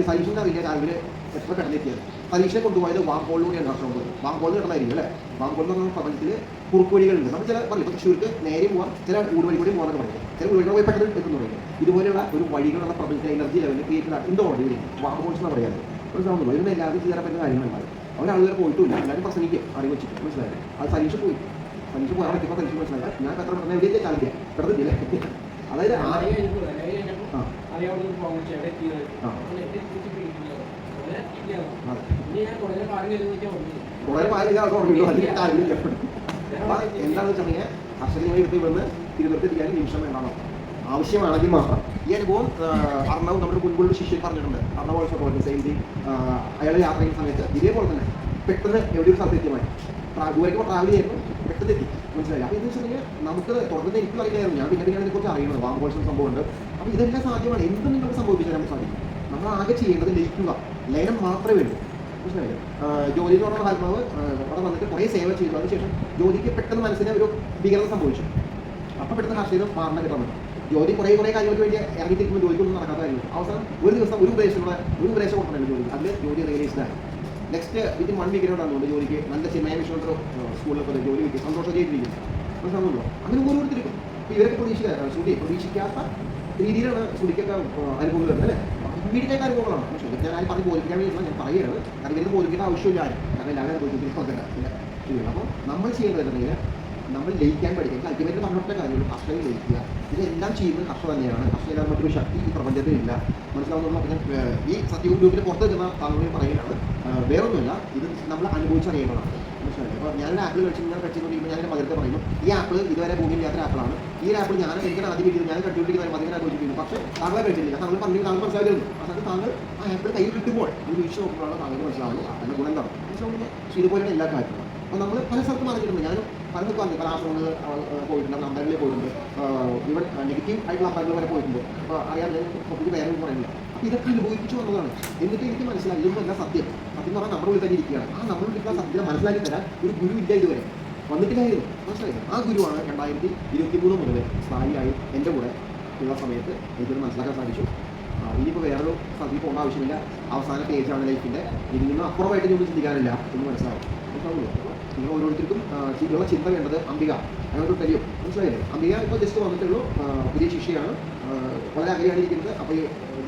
[SPEAKER 2] സലീഷിൻ്റെ അറിയില്ല രാവിലെ എത്ര കിടന്നെത്തിയത്. പരീക്ഷയെ കൊണ്ടുപോയത് വാങ്കോളിലൂടെയാണ് വർഷം പോയത്. വാങ്കോൾ കിടന്നായിരിക്കും അല്ലേ. വാങ്കോൾ എന്ന് പറഞ്ഞ പ്രപഞ്ചത്തിൽ കുറുക്ക് വഴികളുണ്ട്. നമ്മൾ ചില പറയും ഇപ്പോൾ തൃശ്ശൂർക്ക് നേരെ പോകാം, ചില ഊടുവഴി കൂടി പോകാനൊക്കെ പറയും, ചില ഊടുവഴി പോയി പെട്ടെന്ന് എത്തുന്നു പറയും. ഇതുപോലെയുള്ള ഒരു വഴികളുള്ള പ്രപഞ്ചത്തിലെ എനർജി ലെവലിൽ ക്രിയേറ്റഡ് എന്തുകൊണ്ട് ഇതിന് വാങ്കോൾസ് എന്ന് പറയാറ് മനസ്സിലാവുന്നു. ഇതിന് എല്ലാവരും ചെയ്യാൻ പറ്റുന്ന കാര്യങ്ങളുണ്ടാവും. ഒരാളുകൾ പോയിട്ടില്ല, എല്ലാവരും പ്രസംഗിക്കും അറിവ് വെച്ചിട്ട് മനസ്സിലായത്. അത് സലീഷ് പോയി പോകാൻ പറ്റുമ്പോൾ സലീഷ് മനസ്സിലാക്കുക ഞാൻ എത്ര പെട്ടെന്ന് എവിടെയൊക്കെ ചാലിക്കുക പെട്ടെന്നില്ലേ. അതായത് എന്താണെന്ന് വെച്ചിട്ടുണ്ടെങ്കിൽ അക്ഷരമായി എടുത്ത് ഇവിടുന്ന് തിരുവനന്തപുരത്ത് നിമിഷം വേണ്ടാണോ ആവശ്യമാണെങ്കിൽ മാത്രം. ഈ അനുഭവം അർണവ് നമ്മുടെ മുൻപുള്ള ശിഷ്യൻ പറഞ്ഞിട്ടുണ്ട്. അർണവ് ഓൾസോ പോലെ സെയിം അയാൾ യാത്ര ചെയ്യുന്ന സമയത്ത് ഇതേപോലെ തന്നെ പെട്ടെന്ന് എവിടെ ഒരു സ്ഥലത്ത് എത്തിയമായി ദൂരേക്ക് ട്രാവൽ ചെയ്യുമ്പോൾ പെട്ടെന്ന് എത്തി മനസ്സിലായി. അപ്പോൾ ഇതെന്ന് വെച്ചിട്ടുണ്ടെങ്കിൽ നമുക്ക് തുടർന്ന് എനിക്ക് അറിയില്ലായിരുന്നു. ഞാൻ പിന്നെ ഇതിനെക്കുറിച്ച് അറിയുന്നത് വാങ്കോൾസ് സംഭവമുണ്ട്. അപ്പോൾ ഇതെല്ലാം സാധ്യമാണ്. എന്തും നിങ്ങൾക്ക് സംഭവിപ്പിച്ചാൽ നമുക്ക് സാധിക്കും. നമ്മൾ ആകെ ചെയ്യേണ്ടത് ലയിക്കുക, ലയനം മാത്രമേ ഉള്ളൂ മനസ്സിലായില്ലേ. ജ്യോതി എന്ന് പറഞ്ഞ ആത്മാവ് അവിടെ വന്നിട്ട് കുറേ സേവ ചെയ്തു. അതിനുശേഷം ജ്യോതിക്ക് പെട്ടെന്ന് മനസ്സിന് ഒരു ഭീകരത സംഭവിച്ചു. അപ്പോൾ പെട്ടെന്ന് ഹർഷയും മാറണം കിട്ടാൻ പറ്റും. ജ്യോതി കുറേ കാര്യങ്ങൾക്ക് വേണ്ടി ഇറങ്ങിത്തിരിക്കുമ്പോൾ ജോലിക്കൊന്നും നടക്കാത്ത കാര്യം. അവസാനം ഒരു ദിവസം ഒരു ഉപദേശം കൊടുക്കണമല്ലോ ജോലി. അതിൽ ജോലി റിയലൈസ്ഡാണ്. നെക്സ്റ്റ് വിത്തിൻ 1 വീക്കിനോടാണ് ജോലിക്ക് നല്ല ചെമ്മയ വിശ്വ സ്കൂളിലൊക്കെ ജോലി കിട്ടി സന്തോഷം ചെയ്തിരിക്കും മനസ്സിലാവുന്നല്ലോ. അങ്ങനെ ഓരോരുത്തർക്കും ഇപ്പോൾ ഇവരൊക്കെ പ്രതീക്ഷിക്കാത്ത രീതിയിലാണ് ശ്രുതിക്കൊക്കെ അനുഭവങ്ങൾ വരുന്നത് അല്ലേ. വീട്ടിലേക്ക് അനുഭവങ്ങളാണ്. പക്ഷേ ഞാൻ ആരും പറഞ്ഞ് ബോധിപ്പിക്കാൻ വേണ്ടിയില്ല, ഞാൻ പറയുന്നത് കാരണം ഇവർക്ക് ബോധിപ്പിക്കേണ്ട ആവശ്യമില്ല ആരും. കാരണം എല്ലാവരും അനുഭവിച്ചിരിക്കുന്നില്ല. അപ്പോൾ നമ്മൾ ചെയ്യേണ്ടതെന്നുണ്ടെങ്കിൽ നമ്മൾ ലയിക്കാൻ പഠിക്കുക. അൾട്ടിമേറ്റ് പറഞ്ഞിട്ട കാര്യങ്ങൾ കർഷകർ ലയിക്കുക. ഇതെല്ലാം ചെയ്യുന്നത് കർഷക തന്നെയാണ്. കർഷകർ മറ്റൊരു ശക്തി ഈ പ്രപഞ്ചത്തിലില്ല മനസ്സിലാവുന്ന. പിന്നെ ഈ സത്യവും ഗ്രൂപ്പിന് പുറത്ത് നിൽക്കുന്ന താങ്കളോട് പറയുകയാണ് വേറൊന്നുമില്ല, ഇത് നമ്മൾ അനുഭവിച്ചറിയേണ്ടതാണ് മനസ്സിലായി. അപ്പോൾ ഞാനൊരു ആപ്പിൾ കഴിച്ചുകൊണ്ടിരിക്കുമ്പോൾ ഞാൻ എൻ്റെ മകൾക്ക് പറയുന്നു ഈ ആപ്പിൾ ഇതുവരെ ഭൂമിയില്ലാത്ത ആപ്പിളാണ്. ഈ ആപ്പിൾ ഞാൻ എനിക്കാണ് ആദ്യം കിട്ടിയത്, ഞാൻ കണ്ടുപിടിക്കുന്ന മതിനെ അനുഭവിച്ചിരിക്കുന്നു. പക്ഷേ താങ്കളെ കഴിച്ചിട്ടില്ല. താങ്കൾ പറഞ്ഞു താങ്കൾ മനസ്സിലാക്കുന്നു. അതായത് താങ്കൾ ആ ആപ്പിൾ കയ്യിൽ കിട്ടുമ്പോൾ ഇത് വീഴ്ച നോക്കുമ്പോഴാണ് താങ്കൾക്ക് മനസ്സിലാവുന്നു അതിൻ്റെ ഗുണം എന്താണ് മനസ്സിലാവുന്നത്. പക്ഷേ ഇതുപോലെയാണ് എല്ലാ കാര്യങ്ങളും. അപ്പോൾ നമ്മൾ പല സ്ഥലത്തും അറിഞ്ഞിട്ടുണ്ട്. ഞാൻ പലർക്കും പറഞ്ഞു പല ആശ്രമങ്ങൾ പോയിട്ടുണ്ട്, നമ്പറിൽ പോയിട്ടുണ്ട്, ഇവിടെ നെഗറ്റീവ് ആയിട്ടുള്ള അമ്പലങ്ങൾ വരെ പോയിട്ടുണ്ട്. അപ്പോൾ അറിയാം ഞാൻ പുതിയ പേരൊന്നും പറയുന്നില്ല. അപ്പോൾ ഇതൊക്കെ അനുഭവിച്ചു വന്നതാണ്. എന്നിട്ട് എനിക്ക് മനസ്സിലായി ഇതൊന്നും അല്ല സത്യം. സത്യം എന്ന് പറഞ്ഞാൽ നമ്മുടെ ഉള്ളിൽ തന്നെ ഇരിക്കുകയാണ്. ആ നമ്മുടെ ഉള്ളിൽ സത്യത്തെ മനസ്സിലാക്കി തരാൻ ഒരു ഗുരു ഇല്ല ഇതുവരെ വന്നിട്ടില്ലായിരുന്നു മനസ്സിലായിരുന്നു. ആ ഗുരുവാണ് 2023 മുതൽ സ്ഥായിയായി എൻ്റെ കൂടെ ഉള്ള സമയത്ത് എനിക്കത് മനസ്സിലാക്കാൻ സാധിച്ചു. ഇനിയിപ്പോൾ വേറൊരു സ്ഥലത്തിൽ പോകേണ്ട ആവശ്യമില്ല. അവസാന പേജാണ് ലൈഫിൻ്റെ. ഇതിൽ നിന്ന് അപ്പുറമായിട്ട് ഒന്നും ചിന്തിക്കാനില്ല എന്ന് മനസ്സിലാവുള്ളൂ. നിങ്ങൾ ഓരോരുത്തർക്കും ഇതിലുള്ള ചിന്ത വേണ്ടത് അംബിക അങ്ങോട്ട് കഴിയും മനസ്സിലായില്ലേ. അംബിക ഇപ്പോൾ ജസ്റ്റ് വന്നിട്ടുള്ളൂ, പുതിയ ശിഷ്യയാണ്, വളരെ അകലെയാണ് ഇരിക്കുന്നത്. അപ്പോൾ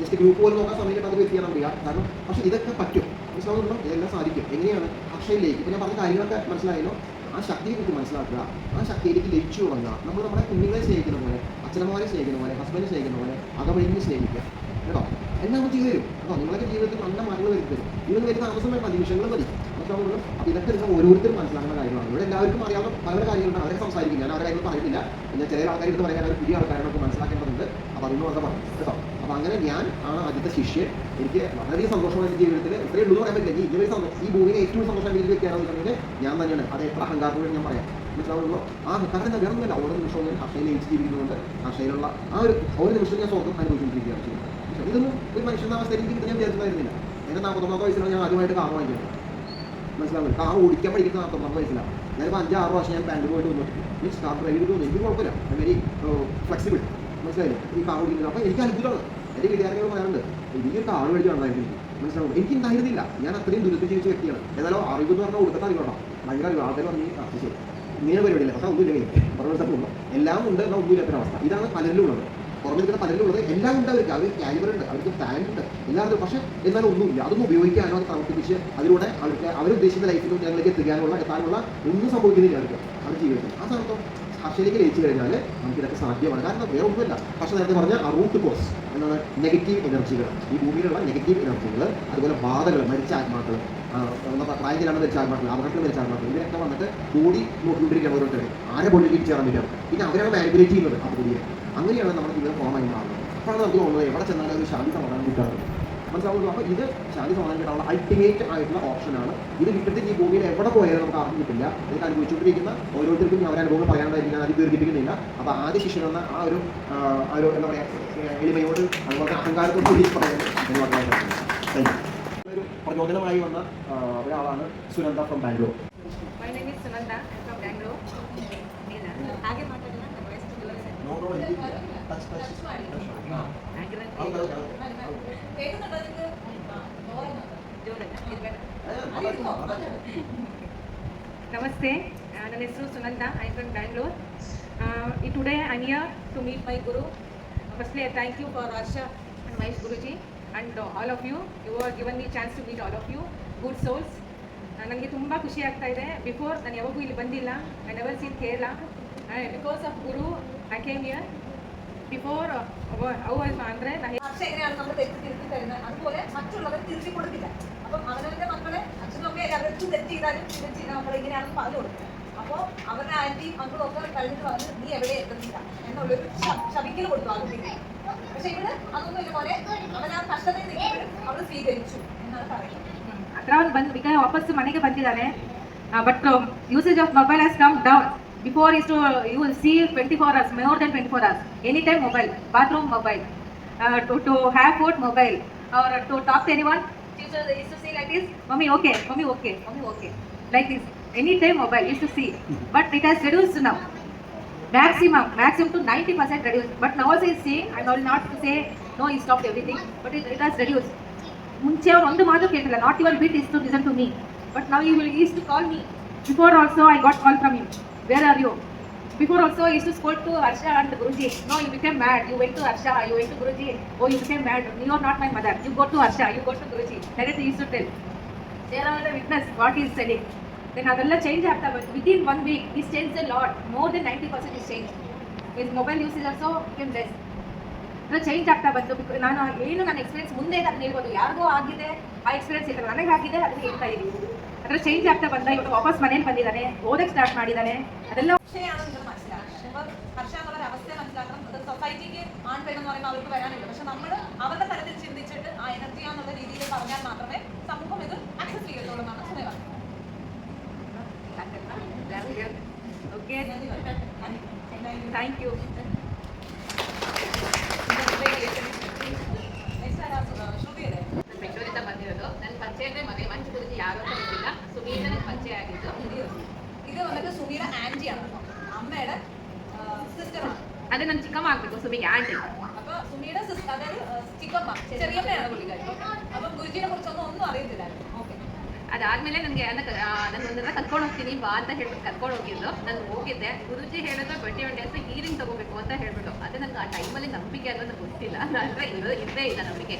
[SPEAKER 2] ജസ്റ്റ് ഗ്രൂപ്പ് പോലും നോക്കാൻ സമയം കിട്ടാത്ത വ്യക്തിയാണ് അംബിക. കാരണം പക്ഷേ ഇതൊക്കെ പറ്റും മനസ്സിലാവുന്നുണ്ടോ. ഇതെല്ലാം സാധിക്കും. എങ്ങനെയാണ് അക്ഷയിലേക്ക് ഇപ്പോൾ ഞാൻ പറഞ്ഞ കാര്യങ്ങളൊക്കെ മനസ്സിലായല്ലോ. ആ ശക്തിയെ കുറിച്ച് മനസ്സിലാക്കുക, ആ ശക്തിയിലേക്ക് ലയിച്ചു തുടങ്ങുക. നമ്മൾ നമ്മുടെ കുഞ്ഞുങ്ങളെ സ്നേഹിക്കുന്ന പോലെ, അച്ഛനമ്മമാരെ സ്നേഹിക്കുന്ന പോലെ, ഹസ്ബൻഡിനെ സ്നേഹിക്കുന്ന പോലെ അകവഴിഞ്ഞ് സ്നേഹിക്കുക കേട്ടോ. എല്ലാം നമ്മൾ ചെയ്തു തരും കേട്ടോ. നിങ്ങളൊക്കെ ജീവിതത്തിൽ നല്ല മാറ്റങ്ങൾ വരുത്തി തരും. ഇതിന് വലിയ താമസം വേണ്ട, നിമിഷങ്ങൾ മതി മനസ്സിലാവുള്ളൂ. അപ്പോൾ ഇതൊക്കെ നിങ്ങൾ ഓരോരുത്തരും മനസ്സിലാക്കുന്ന കാര്യങ്ങളാണ്. ഇവിടെ എല്ലാവർക്കും അറിയാവുന്ന പല കാര്യങ്ങളുണ്ട്, അവരെ സംസാരിക്കും. ഞാൻ അവരെ കാര്യങ്ങൾ പറയുന്നില്ല. ഞാൻ ചില ആൾക്കാരെടുത്ത് പറയാൻ അവർ പുതിയ ആൾക്കാരൊക്കെ മനസ്സിലാക്കേണ്ടതുണ്ട്. അപ്പോൾ അതൊന്നും ഒക്കെ പറഞ്ഞു കേട്ടോ. അപ്പോൾ അങ്ങനെ ഞാൻ ആണ് ആദ്യത്തെ ശിഷ്യൻ. എനിക്ക് വളരെയധികം സന്തോഷമാണ് എൻ്റെ ജീവിതത്തിൽ. ഇത്രയും ഉള്ളൂ പറയാൻ പറ്റില്ല. ഈ ഭൂമിയിൽ ഏറ്റവും സന്തോഷം എനിക്ക് വ്യക്തിയാണെന്ന് വെച്ചിട്ടുണ്ടെങ്കിൽ ഞാൻ തന്നെയാണ്. അത് എത്ര അഹങ്കാരത്തോടെ ഞാൻ പറയാം മനസ്സിലാവുള്ളൂ. ആ കാരണം വേറൊന്നുമില്ല, ഓരോ നിമിഷവും ഞാൻ അക്ഷയിൽ ലയിച്ച് ജീവിക്കുന്നുണ്ട്. അക്ഷയിലുള്ള ആ ഒരു നിമിഷം ഞാൻ സ്വർഗ്ഗം അനുഭവിച്ചുകൊണ്ടിരിക്കുകയാണ് ചെയ്യുന്നത്. ഇതൊന്നും ഒരു മനുഷ്യൻ്റെ അവസ്ഥയിൽ എനിക്ക് ഞാൻ വിചാരിച്ചിട്ടുണ്ടായിരുന്നില്ല. എൻ്റെ 49 വയസ്സിലാണ് ഞാൻ ആദ്യമായിട്ട് കാർ വാങ്ങിക്കുന്നത് മനസ്സിലാവുന്നത്. കാർ ഓടിക്കാൻ പഠിക്കുന്ന 49 വയസ്സിലാണ്. ഞാനിപ്പോൾ 5-6 വർഷം ഞാൻ ബാംഗ്ലൂർ പോയിട്ട് വന്നിട്ട് മീൻസ് കാർ ഡ്രൈവ് ചെയ്ത് തോന്നുന്നു. എനിക്ക് കുഴപ്പമില്ല, വെരി ഫ്ലെക്സിബിൾ മനസ്സിലായില്ലേ ഈ കാർ ഓടിക്കുന്നത്. അപ്പോൾ എനിക്ക് അത്ഭുതമാണ്. എൻ്റെ വീട്ടുകാരങ്ങൾ പറയാറുണ്ട് എനിക്ക് കാർ മേടിച്ച് വേണ്ടായിരുന്നു മനസ്സിലാവും. എനിക്ക് ഉണ്ടായിരുന്നില്ല. ഞാൻ അത്രയും ദുരിതം ജീവിച്ച വ്യക്തിയാണ്. ഏതായാലും അറിവ് എന്ന് പറഞ്ഞാൽ കൊടുക്കത്ത അറിവോട്ടോ. ഭയങ്കര അറിവ്. ആൾക്കാർ പറഞ്ഞ് ശരി ഇങ്ങനെ പരിപാടിയില്ല, പക്ഷേ ഒന്നുമില്ല കയ്യിൽ പറഞ്ഞിട്ടുള്ളൂ. എല്ലാം ഉണ്ട് എന്നാൽ ഒന്നുമില്ലാത്തൊരവസ്ഥ. ഇതാണ് പലരിലും ഉള്ളത്. പുറമെ നിൽക്കുന്ന പലരും ഉള്ളത്. എല്ലാം ഉണ്ട് അവർക്ക്. അവർ കാലിബറുണ്ട്, അവർക്ക് ടാലൻ്റ് ഉണ്ട്, എല്ലാവരും. പക്ഷേ എന്നാലും ഒന്നുമില്ല. അതൊന്നും ഉപയോഗിക്കാനോ അത് പ്രവർത്തിപ്പിച്ച് അതിലൂടെ അവരുദ്ദേശിക്കുന്ന ലൈഫിൽ ഞങ്ങളിലേക്ക് എത്താനുള്ള ഒന്നും സംഭവിക്കുന്നില്ല അവർക്ക് അവരുടെ ജീവിതത്തിൽ. ആ സമയത്ത് ഭാഷയിലേക്ക് ലയിച്ചു കഴിഞ്ഞാൽ നമുക്കിതൊക്കെ സാധ്യമാണ്. കാരണം വേറെ ഒന്നുമില്ല. പക്ഷേ നേരത്തെ പറഞ്ഞ ആ റൂട്ട് കോസ് എന്നാണ് നെഗറ്റീവ് എനർജികൾ, ഈ ഭൂമിയിലുള്ള നെഗറ്റീവ് എനർജികൾ, അതുപോലെ ബാധകൾ, മരിച്ച ആത്മാക്കൾ, പ്രായത്തിലാണ് വെച്ചാൽ പാടില്ല, അപകടത്തിൽ വെച്ചാൽ പാടില്ല, ഇവരൊക്കെ വന്നിട്ട് ബോഡി നോക്കിക്കൊണ്ടിരിക്കുകയാണ് ഓരോരുത്തർ ആരെ ബോഡിയിൽ തിരിച്ചേറാൻ പറ്റും. പിന്നെ അവരാണ് മാനിപ്പുലേറ്റ് ചെയ്യുന്നത് ആ ബോഡിയെ. അങ്ങനെയാണ് നമ്മുടെ ജീവിതം ഫോമായി മാറുന്നത്. അപ്പോഴാണ് നമുക്ക് തോന്നുന്നത് എവിടെ ചെന്നാലും ഒരു ശാന്തി സമാധാനം കിട്ടാറ് മനസ്സിലാവുള്ളൂ. അപ്പോൾ ഇത് ശാന്തി സമാധാനം കിട്ടാനുള്ള അൾട്ടിമേറ്റ് ആയിട്ടുള്ള ഓപ്ഷനാണ്. ഇത് വിട്ടിട്ട് ഈ ഭൂമിയിൽ എവിടെ പോയാലും നമുക്ക് ആർക്കും കിട്ടില്ല. ഇത് അനുഭവിച്ചുകൊണ്ടിരിക്കുന്ന ഓരോരുത്തർക്കും അവരുടെ അനുഭവങ്ങൾ പറയാനായിട്ട് ഞാൻ അത് ദീർഘിപ്പിക്കുന്നില്ല. അപ്പോൾ ആദ്യ ശിഷ്യൻ എന്ന ആ ഒരു എന്താ പറയുക എളിമയോട് അതുപോലെ അഹങ്കാരത്തോട് കൂടി പറയുന്നത് എന്ന് പറഞ്ഞാൽ ഒരു പ്രചോദനമായി വന്ന ഒരാളാണ് Sunanda from Bangalore.
[SPEAKER 3] My name is Sunanda. I'm from Bangalore. ಹಾಗೆ ಮಾತಾಡೋಣ ನಮ್ಮ ವಯಸ್ಸು Namaste. ನನ್ನ ಹೆಸರು Sunanda. I from Bangalore. Today I'm here to meet my guru. Firstly, I thank you for Harsha and Mahesh Guruji and all of you. You have given me chance to meet all of you, good souls. ನನಗೆ ತುಂಬ ಖುಷಿ ಆಗ್ತಾ ಇದೆ. Before ನಾನು ಯಾವಾಗೂ ಇಲ್ಲಿ ಬಂದಿಲ್ಲ. I never seen Kerala. Because of Guru I came here. Before ಅಂದರೆ
[SPEAKER 4] പക്ഷേ എങ്ങനെയാണ് നമ്മൾ തിരുത്തി തരുന്നത്, അതുപോലെ മറ്റുള്ളവർ തിരുത്തി കൊടുക്കില്ല. അപ്പം അവനവൻ്റെ മക്കളെ അച്ഛനൊക്കെ അവർക്ക് തെറ്റ് ചെയ്താലും തിരിച്ച് നമ്മൾ ഇങ്ങനെയാണെന്ന് പറഞ്ഞു കൊടുക്കും. അപ്പോൾ അവരുടെ ആൻറ്റിയും മക്കളും ഒക്കെ കഴിഞ്ഞിട്ട് പറഞ്ഞ് നീ എവിടെ എത്തുന്നില്ല എന്നുള്ളൊരു ശപിക്കൽ കൊടുത്തു ആ കുട്ടിക്ക്. പക്ഷെ ഇവിടെ അതൊന്നും ഇതുപോലെ അവൻ ആ കഷ്ടതയിൽ നിൽക്കുമ്പോഴും അവൾ സ്വീകരിച്ചു എന്നാണ് പറയുന്നത്.
[SPEAKER 3] ಹತ್ರ ಅವ್ನು ಬಂದು ಈಗ ವಾಪಸ್ ಮನೆಗೆ ಬಂದಿದ್ದಾನೆ. But usage of mobile has come down. Before is to you will see 24 hours, more than 24 hours. Anytime mobile, bathroom mobile, to have food mobile, or to talk to anyone. Teacher used to see like this, mommy okay, mommy okay, mommy okay, like this. Anytime mobile used to see, but it has reduced now. Maximum to 90% reduced. But now also is seeing. I will not to say no, he stopped everything, but it has reduced. ಮುಂಚೆ ಅವನು ಒಂದು ಮಾತು ಕೇಳಿಲ್ಲ, not even bit is to listen to me. But now he used to call me. Before also I got call from him. Where are you? Before also I used to scold to Harsha and Guruji. No, you became mad. You went to Harsha, you went to Guruji. Oh, you became mad. You are not my mother. You go to Harsha, you go to Guruji. Directly he used to tell. They are the witness what he is telling. Then ಅದೆಲ್ಲ change ಆಗ್ತಾ ಬಂತು. Within 1 week, he's changed a lot. More than 90% is changed. His mobile usage also became less. ಅದೆಲ್ಲ change ಆಗ್ತಾ ಬಂತು. ನಾನು ಏನು ನನ್ನ experience ಮುಂದೆ ಅದನ್ನ ಹೇಳ್ಬೋದು. ಯಾರಿಗೂ ಆಗಿದೆ ಆ ಎಕ್ಸ್ಪೀರಿಯನ್ಸ್ ಇಲ್ಲ, ನನಗೆ ಆಗಿದೆ ಅದನ್ನ ಹೇಳ್ತಾ ಇದ್ದೀನಿ. ಅದರ ಚೇಂಜ್ ಆಗ್ತಾ ಬಂದ. ಇವತ್ತು ವಾಪಸ್ ಮನೇಲಿ ಬಂದಿದ್ದಾನೆ, ಓದಕ್ಕೆ ಸ್ಟಾರ್ಟ್ ಮಾಡಿದ್ದಾನೆ. ಅದೆಲ್ಲ
[SPEAKER 4] പക്ഷേയാണ് നിങ്ങൾ മനസ്സിലാക്കുന്നത്. അപ്പോൾ ഹർഷ എന്നുള്ള അവസ്ഥയെ മനസ്സിലാക്കണം. അത് സൊസൈറ്റിക്ക് ആൺ പെണ്ണെന്ന് പറയുമ്പോൾ അവർക്ക് വരാനില്ല. പക്ഷെ നമ്മൾ അവരുടെ തലത്തിൽ ചിന്തിച്ചിട്ട് ആ എനർജിയാന്നുള്ള രീതിയിൽ പറഞ്ഞാൽ മാത്രമേ സമൂഹം ഇത് ആക്സസ് ചെയ്യത്തുള്ളൂ എന്നാണ് സുമ പറഞ്ഞത്.
[SPEAKER 3] Okay, thank you.
[SPEAKER 4] ശ്രുതിയല്ലേ
[SPEAKER 5] ಬೆಂಗಳೂರಿಂದ ಬಂದಿರೋದು. ನನ್ನ ಪರಿಚಯ ಅಂದರೆ ಮದುವೆ ಮಂಚು ಗುರುಜಿ ಯಾರು ಅಂತ ಗೊತ್ತಿಲ್ಲ. ಸುಮೀರ ನನಗೆ ಪರಿಚಯ ಆಗಿದ್ದು.
[SPEAKER 4] ഇത് വന്നിട്ട് സുമീര ആൻറ്റിയാണ് കേട്ടോ, അമ്മയുടെ സിസ്റ്ററാണ്.
[SPEAKER 5] ಅದು ನನ್ನ ಚಿಕ್ಕಮ್ಮ ಆಗಬೇಕು, ಸುಮಿಗೆ ಆಂಟಿ.
[SPEAKER 4] അപ്പൊ സുമിയുടെ സിസ്റ്റർ, അതായത് ചിക്കമ്മ, ചെറിയമ്മയാണ് പുള്ളിക്കാരി. അപ്പം ഗുരുജിനെ കുറിച്ചൊന്നും ഒന്നും അറിയത്തില്ലായിരുന്നു. ഓക്കെ,
[SPEAKER 5] ಅದಾದಮೇಲೆ ನನಗೆ ಒಂದೆಲ್ಲ ಕರ್ಕೊಂಡು ಹೋಗ್ತೀನಿ ಬಾ ಅಂತ ಹೇಳ್ಬಿಟ್ಟು ಕರ್ಕೊಂಡು ಹೋಗಿದ್ದು. ನಾನು ಹೋಗಿದ್ದೆ. ಗುರುಜಿ ಹೇಳಿದ್ರು 21 ಡೇಸ್ ಹೀಲಿಂಗ್ ತಗೋಬೇಕು ಅಂತ ಹೇಳ್ಬಿಟ್ಟು. ಅದೇ ನನಗೆ ಆ ಟೈಮಲ್ಲಿ ನಂಬಿಕೆ ಅನ್ನೋದು ಗೊತ್ತಿಲ್ಲ. ಅಂದರೆ ಇರದೇ ಇಲ್ಲ ನಂಬಿಕೆ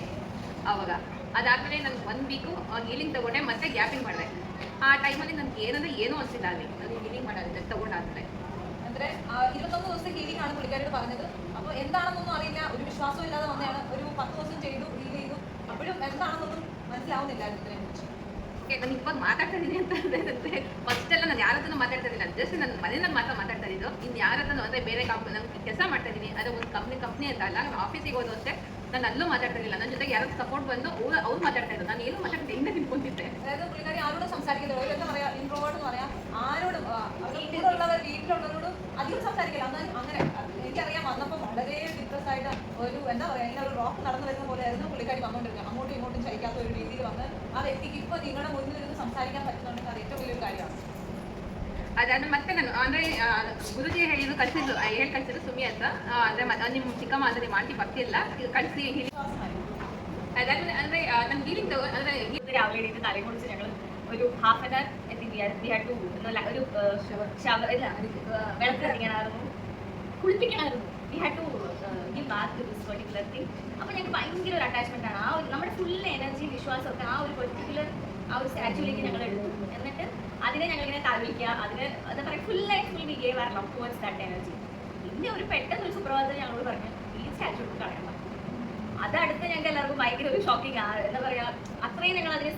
[SPEAKER 5] ಆವಾಗ. ಅದಾದಮೇಲೆ ನನಗೆ 1 ವೀಕು ಹೀಲಿಂಗ್ ತಗೊಂಡೆ, ಮತ್ತೆ ಗ್ಯಾಪಿಂಗ್ ಮಾಡಿದೆ. ಆ ಟೈಮಲ್ಲಿ ನನಗೆ ಏನೂ ಅನಿಸಿಲ್ಲ ಅಲ್ಲಿ ನನಗೆ ಹೀಲಿಂಗ್ ಮಾಡೋದಿದೆ ತಗೊಂಡಾದ್ಮೇಲೆ.
[SPEAKER 4] ಅಂದ್ರೆ 21 ദിവസത്തെ ഹീലിംഗ് ആണ് പുള്ളിക്കാരോട് പറഞ്ഞത്. അപ്പോൾ എന്താണെന്നൊന്നും അറിയില്ല, ഒരു വിശ്വാസവും ഇല്ലാതെ വന്നതാണ്. ഒരു 10 ദിവസം ചെയ്തു, ഹീൽ ചെയ്തു. അപ്പോഴും എന്താണെന്നൊന്നും മനസ്സിലാവുന്നില്ലായിരുന്നു ഇതിനെക്കുറിച്ച്.
[SPEAKER 5] ನಾನು ಇವಾಗ ಮಾತಾಡ್ತಾ ಇದ್ದೀನಿ ಅಂತ ಅನಿಸುತ್ತೆ. ಫಸ್ಟ್ ಎಲ್ಲ ನಾನು ಯಾರ ಹತ್ರನೂ ಮಾತಾಡ್ತಾ ಇದ್ದಿಲ್ಲ, ಜಸ್ಟ್ ನನ್ನ ಮನೆಯಲ್ಲಿ ಮಾತ್ರ ಮಾತಾಡ್ತಾ ಇದ್ದು. ಇನ್ನು ಯಾರ ಹತ್ರನೂ ಅಂದರೆ ಬೇರೆ ನಾನು ಕೆಲಸ ಮಾಡ್ತಾ ಇದ್ದೀನಿ, ಅದೇ ಒಂದು ಕಂಪ್ನಿ ಅಂತ ಅಲ್ಲ, ನಾನು ಆಫೀಸಿಗೆ ಹೋದು ಅಷ್ಟೇ ನಾನು ಅಲ್ಲೂ ಮಾತಾಡ್ತಾ ಇರಲಿಲ್ಲ. ನನ್ನ ಜೊತೆಗೆ ಯಾರು ಸಪೋರ್ಟ್ ಬಂದು ಅವ್ರು ಮಾತಾಡ್ತಾ ಇದ್ರು, ನಾನು ಏನು ಮಾತಾಡ್ತಾ ಹಿಂದೆ ನಿಂತ್ಕೊಂತಿದ್ದೆ.
[SPEAKER 4] അതായത് പുള്ളിക്കാരി ആരോടും സംസാരിക്കുന്നില്ല. ഒരു എന്താ പറയാ, ഇൻട്രോവേർട്ട് എന്ന് പറയാം. ആരോടും വീട്ടിലുള്ളവർ വീട്ടിലുള്ളവരോടും അധികം സംസാരിക്കില്ല. അങ്ങനെ എനിക്കറിയാം, വന്നപ്പോൾ വളരെ ഡിപ്രസ് ആയിട്ട് ഒരു എന്താ പറയാ, ഇങ്ങനെ ഒരു റോക്ക് നടന്നു വരുന്ന പോലെ ആയിരുന്നു പുള്ളിക്കാരി വന്നുകൊണ്ടിരുന്നത്. അങ്ങോട്ടും ഇങ്ങോട്ടും ചലിക്കാത്ത ഒരു രീതിയിൽ വന്ന് ആ വ്യക്തിക്ക് ഇപ്പോൾ നിങ്ങളുടെ മുന്നിൽ ഇരുന്ന് സംസാരിക്കാൻ പറ്റുന്നുണ്ടെങ്കിൽ അത് ഏറ്റവും വലിയൊരു കാര്യമാണ്.
[SPEAKER 5] ಅದಾದ ಮತ್ತೆ ನಾನು ಅಂದರೆ ಗುರುಜಿ ಹೇಳಿದ್ರು ಕಳಿಸಿದ್ರು ಸುಮಿ ಅಂತ. ಅಂದರೆ ನಿಮ್ಮ ಚಿಕ್ಕಮ್ಮ ಅಂದರೆ ನಿಮ್ಮ ಆಂಟಿ ಬರ್ತಿಲ್ಲ, ಕಳಿಸಿ ಹೀಲಿಂಗ್. അതായത് ಅಂದರೆ ನನ್ನ ഹീലിംഗ് ಅಂದರೆ
[SPEAKER 6] രാവിലെ എണീറ്റ് തലയും കുളിച്ച് ഞങ്ങൾ ഒരു ഹാഫ് ആൻ അവർ ഒരു വെള്ളത്തിൽ ഇറങ്ങണമായിരുന്നു, കുളിപ്പിക്കണമായിരുന്നു. We had to give back to this particular thing. അപ്പോൾ ഞങ്ങൾക്ക് ഭയങ്കര ഒരു അറ്റാച്ച്മെൻ്റ് ആണ്. ആ ഒരു നമ്മുടെ ഫുൾ എനർജി വിശ്വാസമൊക്കെ ആ ഒരു പെർട്ടിക്കുലർ ആ ഒരു സ്റ്റാച്യൂലേക്ക് ഞങ്ങൾ എടുത്തു. എന്നിട്ട് അതിനെ ഞങ്ങളിങ്ങനെ താൽവിക്കുക, അതിന് എന്താ പറയുക, full V gave R love towards that energy. പിന്നെ ഒരു പെട്ടെന്ന് ഒരു സുപ്രഭാതത്തിൽ ഞങ്ങളോട് പറഞ്ഞു ഈ സ്റ്റാച്യൂ കളയാൻ പറഞ്ഞു. അതടുത്ത് ഞങ്ങൾക്ക് എല്ലാവർക്കും ഭയങ്കര ഒരു ഷോക്കിംഗ്, എന്താ പറയുക, അത്രയും ഞങ്ങൾ അതിനെ